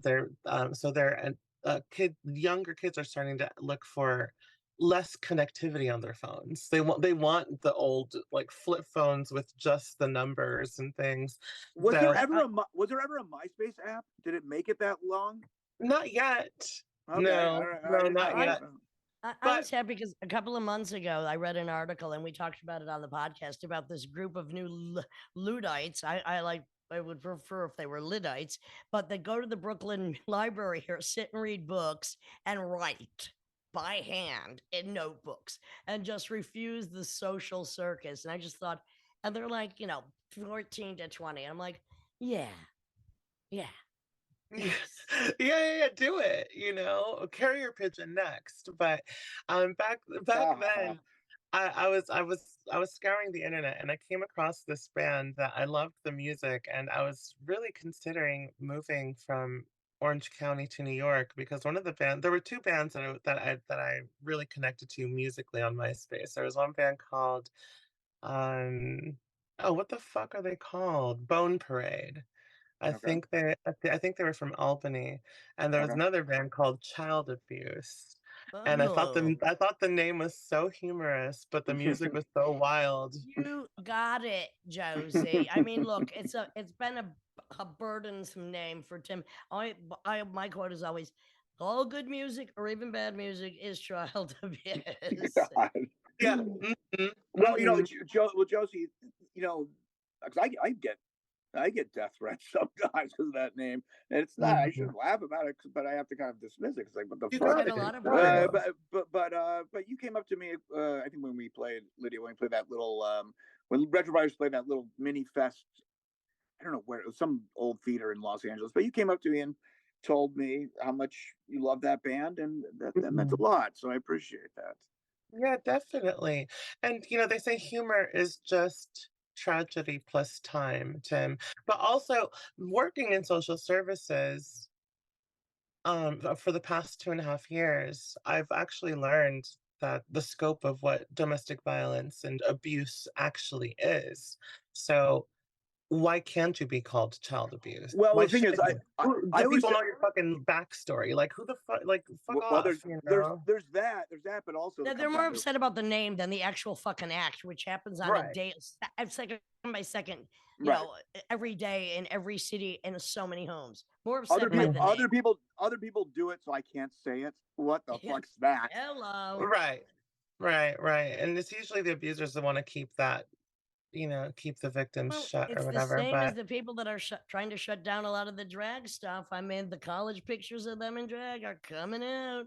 younger kids are starting to look for less connectivity on their phones. They want the old like flip phones with just the numbers and things. Was there So ever a MySpace app? Did it make it that long? not yet. Okay. All No, right. I no, didn't not know. I'm yet. I But was happy because a couple of months ago I read an article and we talked about it on the podcast about this group of new Luddites. I would prefer if they were Luddites, but they go to the Brooklyn Library here, sit and read books and write by hand in notebooks and just refuse the social circus. And I just thought, and they're like, 14 to 20. I'm like, yeah, yeah. yeah, yeah, do it. Carrier pigeon next. But back then, I was scouring the internet and I came across this band that I loved the music, and I was really considering moving from Orange County to New York because there were two bands that I really connected to musically on MySpace. There was one band called um Oh, what the fuck are they called? Bone Parade. Okay. I think they were from Albany, and there was Okay. another band called Child Abuse. And Oh, I thought the name was so humorous, but the music was so wild. you got it, Josie. I mean, look, it's been a burdensome name for Tim. My quote is always, all good music or even bad music is child abuse. God. Yeah. Well, Mhm. Josie, you know, 'cause I get death threats sometimes because of that name, and it's not. I shouldn't laugh about it, but I have to kind of dismiss it. It's like, what the You fuck? got Get a it. lot of Right. But you came up to me. I think when we played Lydia, when we played that little when Retrovirus played that little mini fest. I don't know where it was, some old theater in Los Angeles. But you came up to me and told me how much you love that band, and that meant a lot. So I appreciate that. Yeah, definitely. And they say humor is just tragedy plus time, Tim. But also working in social services, for the past 2.5 years, I've actually learned that the scope of what domestic violence and abuse actually is. So why can't you be called child abuse? Well, Why the thing should is, you? I Do always people say, know your fucking backstory? Like who the fuck? Like fuck well, off, you know? there's that, but also it They're comes more down to upset about the name than the actual fucking act, which happens on a Right. day, second by second, right. every day in every city in so many homes. More Other upset by people, the Mhm. name. other people do it, so I can't say it. What the Yeah. fuck's that? Hello. Right. Right. And it's usually the abusers that want to keep that, keep the victims Well, shut or it's the whatever. same as But the people that are trying to shut down a lot of the drag stuff. I mean, the college pictures of them in drag are coming out.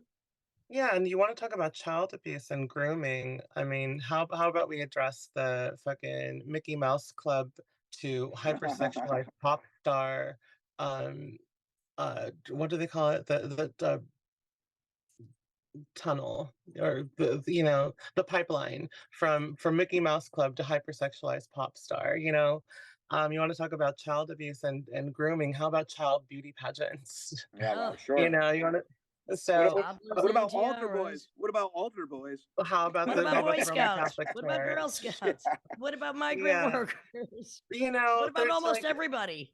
yeah, and you want to talk about child abuse and grooming. I mean, how about we address the fucking Mickey Mouse Club to hypersexualized pop star, um, what do they call it? The tunnel or the pipeline from Mickey Mouse Club to hypersexualized pop star. You want to talk about child abuse and grooming? How about child beauty pageants? Yeah, well, Oh, sure. You want to What, so what, cobblers what and about altar boys? tiaras. What about altar boys? how about What the about how about Boy the Roman Scouts? Catholic What about Girl Church? Scouts? What about migrant Yeah, workers? What about there's almost like, everybody?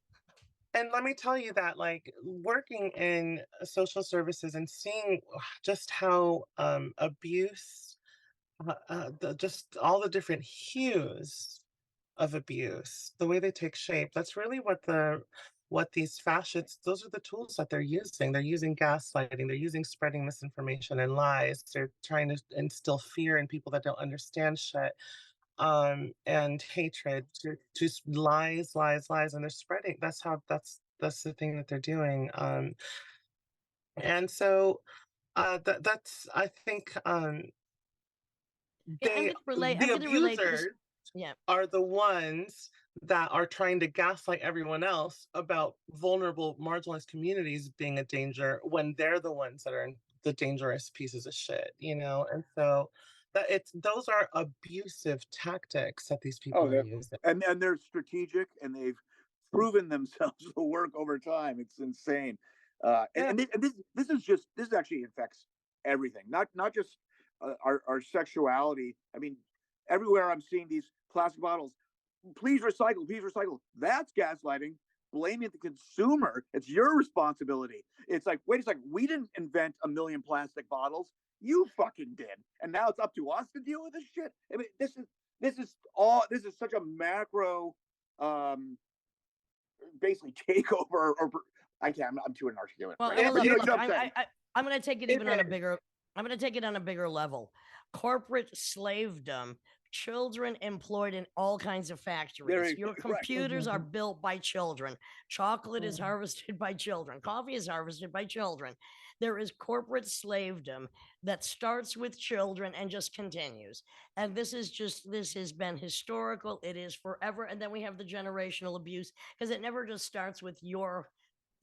and let me tell you that, like, working in social services and seeing just how abuse, just all the different hues of abuse, the way they take shape. That's really what these fascists, those are the tools that they're using. They're using gaslighting, they're using spreading misinformation and lies. They're trying to instill fear in people that don't understand shit. And hatred to lies, and they're spreading. That's the thing that they're doing. And so that's I think Yeah, I'm they gonna relate. I'm the gonna relate this. abusers Yeah, are the ones that are trying to gaslight everyone else about vulnerable, marginalized communities being a danger when they're the ones that are in the dangerous pieces of shit. And so those are abusive tactics that these people Oh, are using. and they're strategic, and they've proven themselves to work over time. It's insane. Yeah, This actually affects everything, not just our sexuality. I mean, everywhere I'm seeing these plastic bottles. Please recycle. Please recycle. That's gaslighting. Blaming the consumer. It's your responsibility. It's like, wait a second. We didn't invent a million plastic bottles. You fucking did. And now it's up to us to deal with this shit. I mean, this is such a macro basically takeover, or I can't. I'm too inarticulate. well, Right now, but look, you know look. what I'm saying. I'm gonna take it it even on a is. bigger. I'm gonna take it on a bigger level. Corporate slavedom. Children employed in all kinds of factories. Your Right. computers are built by children. Chocolate is harvested by children. Coffee is harvested by children. There is corporate slavedom that starts with children and just continues. And this has been historical. It is forever. And then we have the generational abuse because it never just starts with your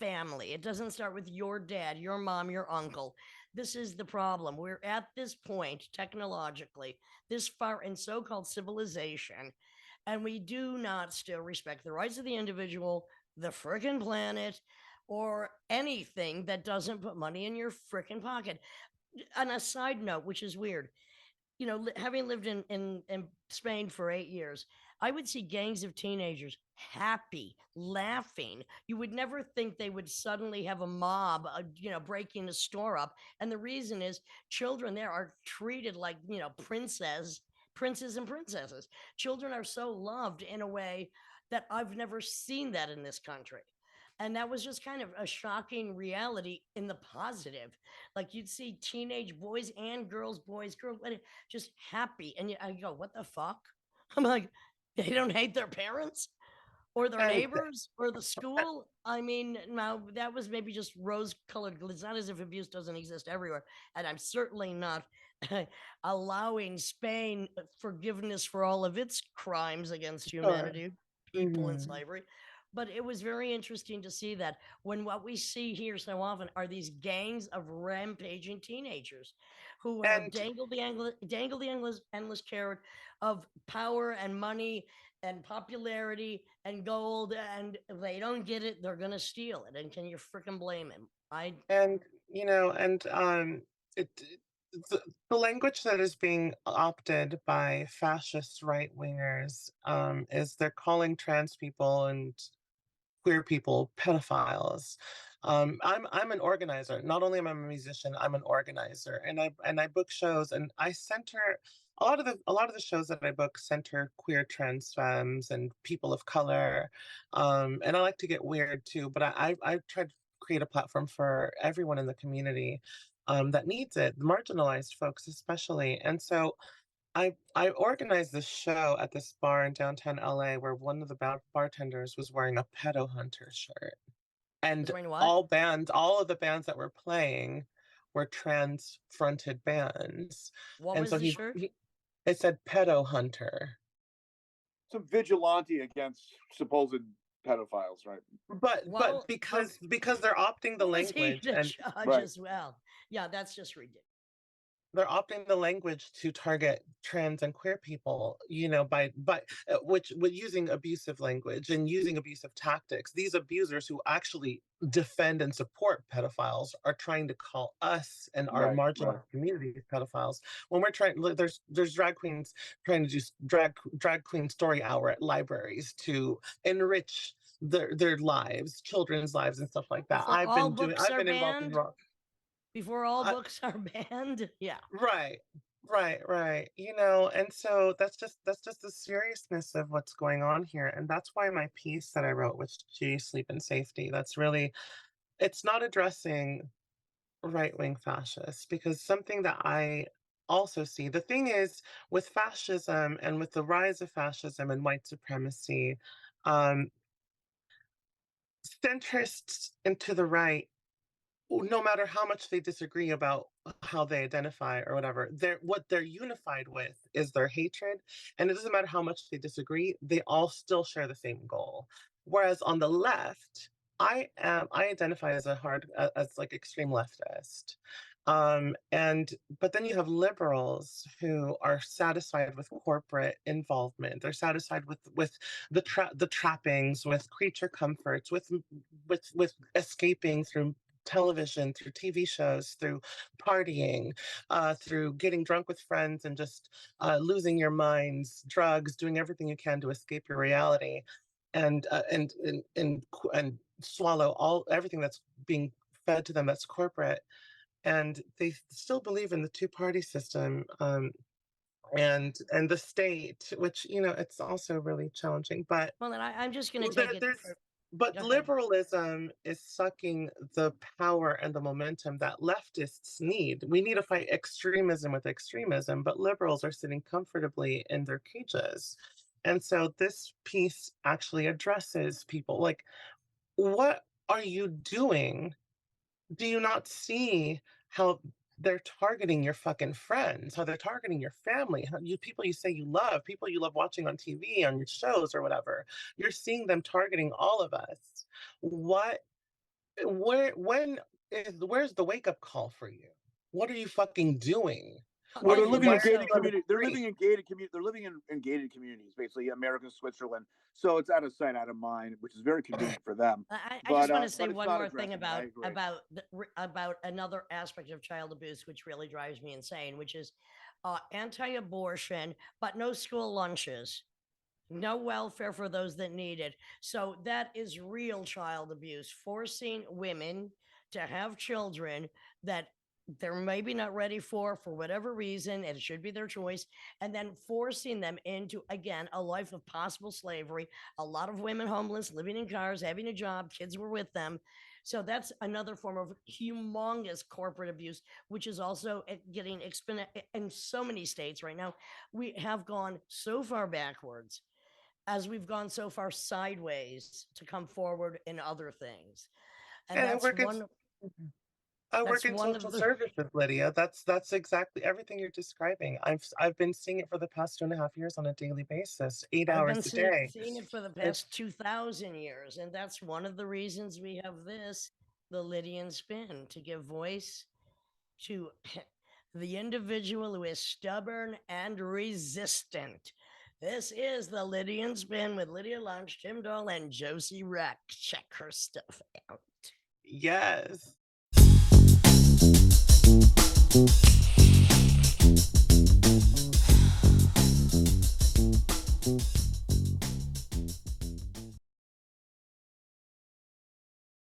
family. It doesn't start with your dad, your mom, your uncle. This is the problem. We're at this point technologically, this far in so called civilization, and we do not still respect the rights of the individual, the frickin' planet, or anything that doesn't put money in your frickin' pocket. On a side note, which is weird, you know, having lived in Spain for 8 years, I would see gangs of teenagers happy, laughing. You would never think they would suddenly have a mob, you know, breaking a store up. And the reason is children there are treated like, you know, princes and princesses. Children are so loved in a way that I've never seen that in this country. And that was just kind of a shocking reality in the positive. Like you'd see teenage boys, girls, just happy. And I go, what the fuck? I'm like, they don't hate their parents or their And neighbors or the school. I mean, now that was maybe just rose colored. It's not as if abuse doesn't exist everywhere. And I'm certainly not allowing Spain forgiveness for all of its crimes against sure. humanity, people in Mhm. slavery. But it was very interesting to see that when what we see here so often are these gangs of rampaging teenagers who have And dangled the endless carrot of power and money and popularity and gold, and if they don't get it, they're gonna steal it. And can you freaking blame him? I and you know, and it the, the language that is being opted by fascist right wingers is they're calling trans people and queer people pedophiles. I'm an organizer. Not only am I a musician, I'm an organizer, and I book shows, and I center a lot of the shows that I book center queer trans femmes and people of color, and I like to get weird too. But I try to create a platform for everyone in the community that needs it, marginalized folks especially, and so I organized this show at this bar in downtown LA where one of the bartenders was wearing a pedo hunter shirt. was And wearing what? all of the bands that were playing were trans fronted bands. What And was so the shirt? it said pedo hunter. Some vigilante against supposed pedophiles, right? But Well, because they're opting the who is he language to and judge Right. as well? Yeah, that's just ridiculous. they're opting the language to target trans and queer people, you know, by which with using abusive language and using abusive tactics. These abusers who actually defend and support pedophiles are trying to call us and our Right. marginalized communities pedophiles when we're trying. There's drag queens trying to do drag queen story hour at libraries to enrich their lives, children's lives, and stuff like that. Before all books I've are been involved in banned, rock. before all books are banned, yeah. Right. Right. You know, and so that's just the seriousness of what's going on here. And that's why my piece that I wrote with G Sleep and Safety, that's really it's not addressing right-wing fascists because something that I also see, the thing is with fascism and with the rise of fascism and white supremacy, um, centrists and to the right no matter how much they disagree about how they identify or whatever, what they're unified with is their hatred. And it doesn't matter how much they disagree, they all still share the same goal. Whereas on the left, I identify as as like extreme leftist. And but then you have liberals who are satisfied with corporate involvement. They're satisfied with the trappings, with creature comforts, with escaping through television, through TV shows, through partying, through getting drunk with friends and just losing your minds, drugs, doing everything you can to escape your reality, and and swallow everything that's being fed to them that's corporate. And they still believe in the two-party system and the state, which you know it's also really challenging. But Well, then I'm just going to well, take it. but Go ahead. liberalism is sucking the power and the momentum that leftists need. We need to fight extremism with extremism, but liberals are sitting comfortably in their cages. And so this piece actually addresses people like, what are you doing? Do you not see how they're targeting your fucking friends, how they're targeting your family, how people you say you love, people you love watching on TV, on your shows or whatever. You're seeing them targeting all of us. What where's the wake up call for you? What are you fucking doing? Well, they're And living in Why are you gated also, on the community. They're street? living in gated community. They're living in gated communities, basically American Switzerland. So it's out of sight, out of mind, which is very convenient for them. I just want to But say it's one not more thing addressing it. I agree. about another aspect of child abuse, which really drives me insane, which is anti-abortion, but no school lunches, no welfare for those that need it. So that is real child abuse, forcing women to have children that they're maybe not ready for whatever reason, and it should be their choice, and then forcing them into, again, a life of possible slavery. A lot of women homeless, living in cars, having a job, kids were with them. So that's another form of humongous corporate abuse, which is also getting exponential in so many states right now. We have gone so far backwards as we've gone so far sideways to come forward in other things. And And that's one. I work That's in one of social the. services, Lydia. That's exactly everything you're describing. I've been seeing it for the past 2.5 years on a daily basis, 8 I've been hours a day. seeing it for the It's past 2,000 years. And that's one of the reasons we have this, the Lydian spin, to give voice to the individual who is stubborn and resistant. This is the Lydian spin with Lydia Lunch, Tim Dole, and Josie Wreck. Check her stuff out. yes.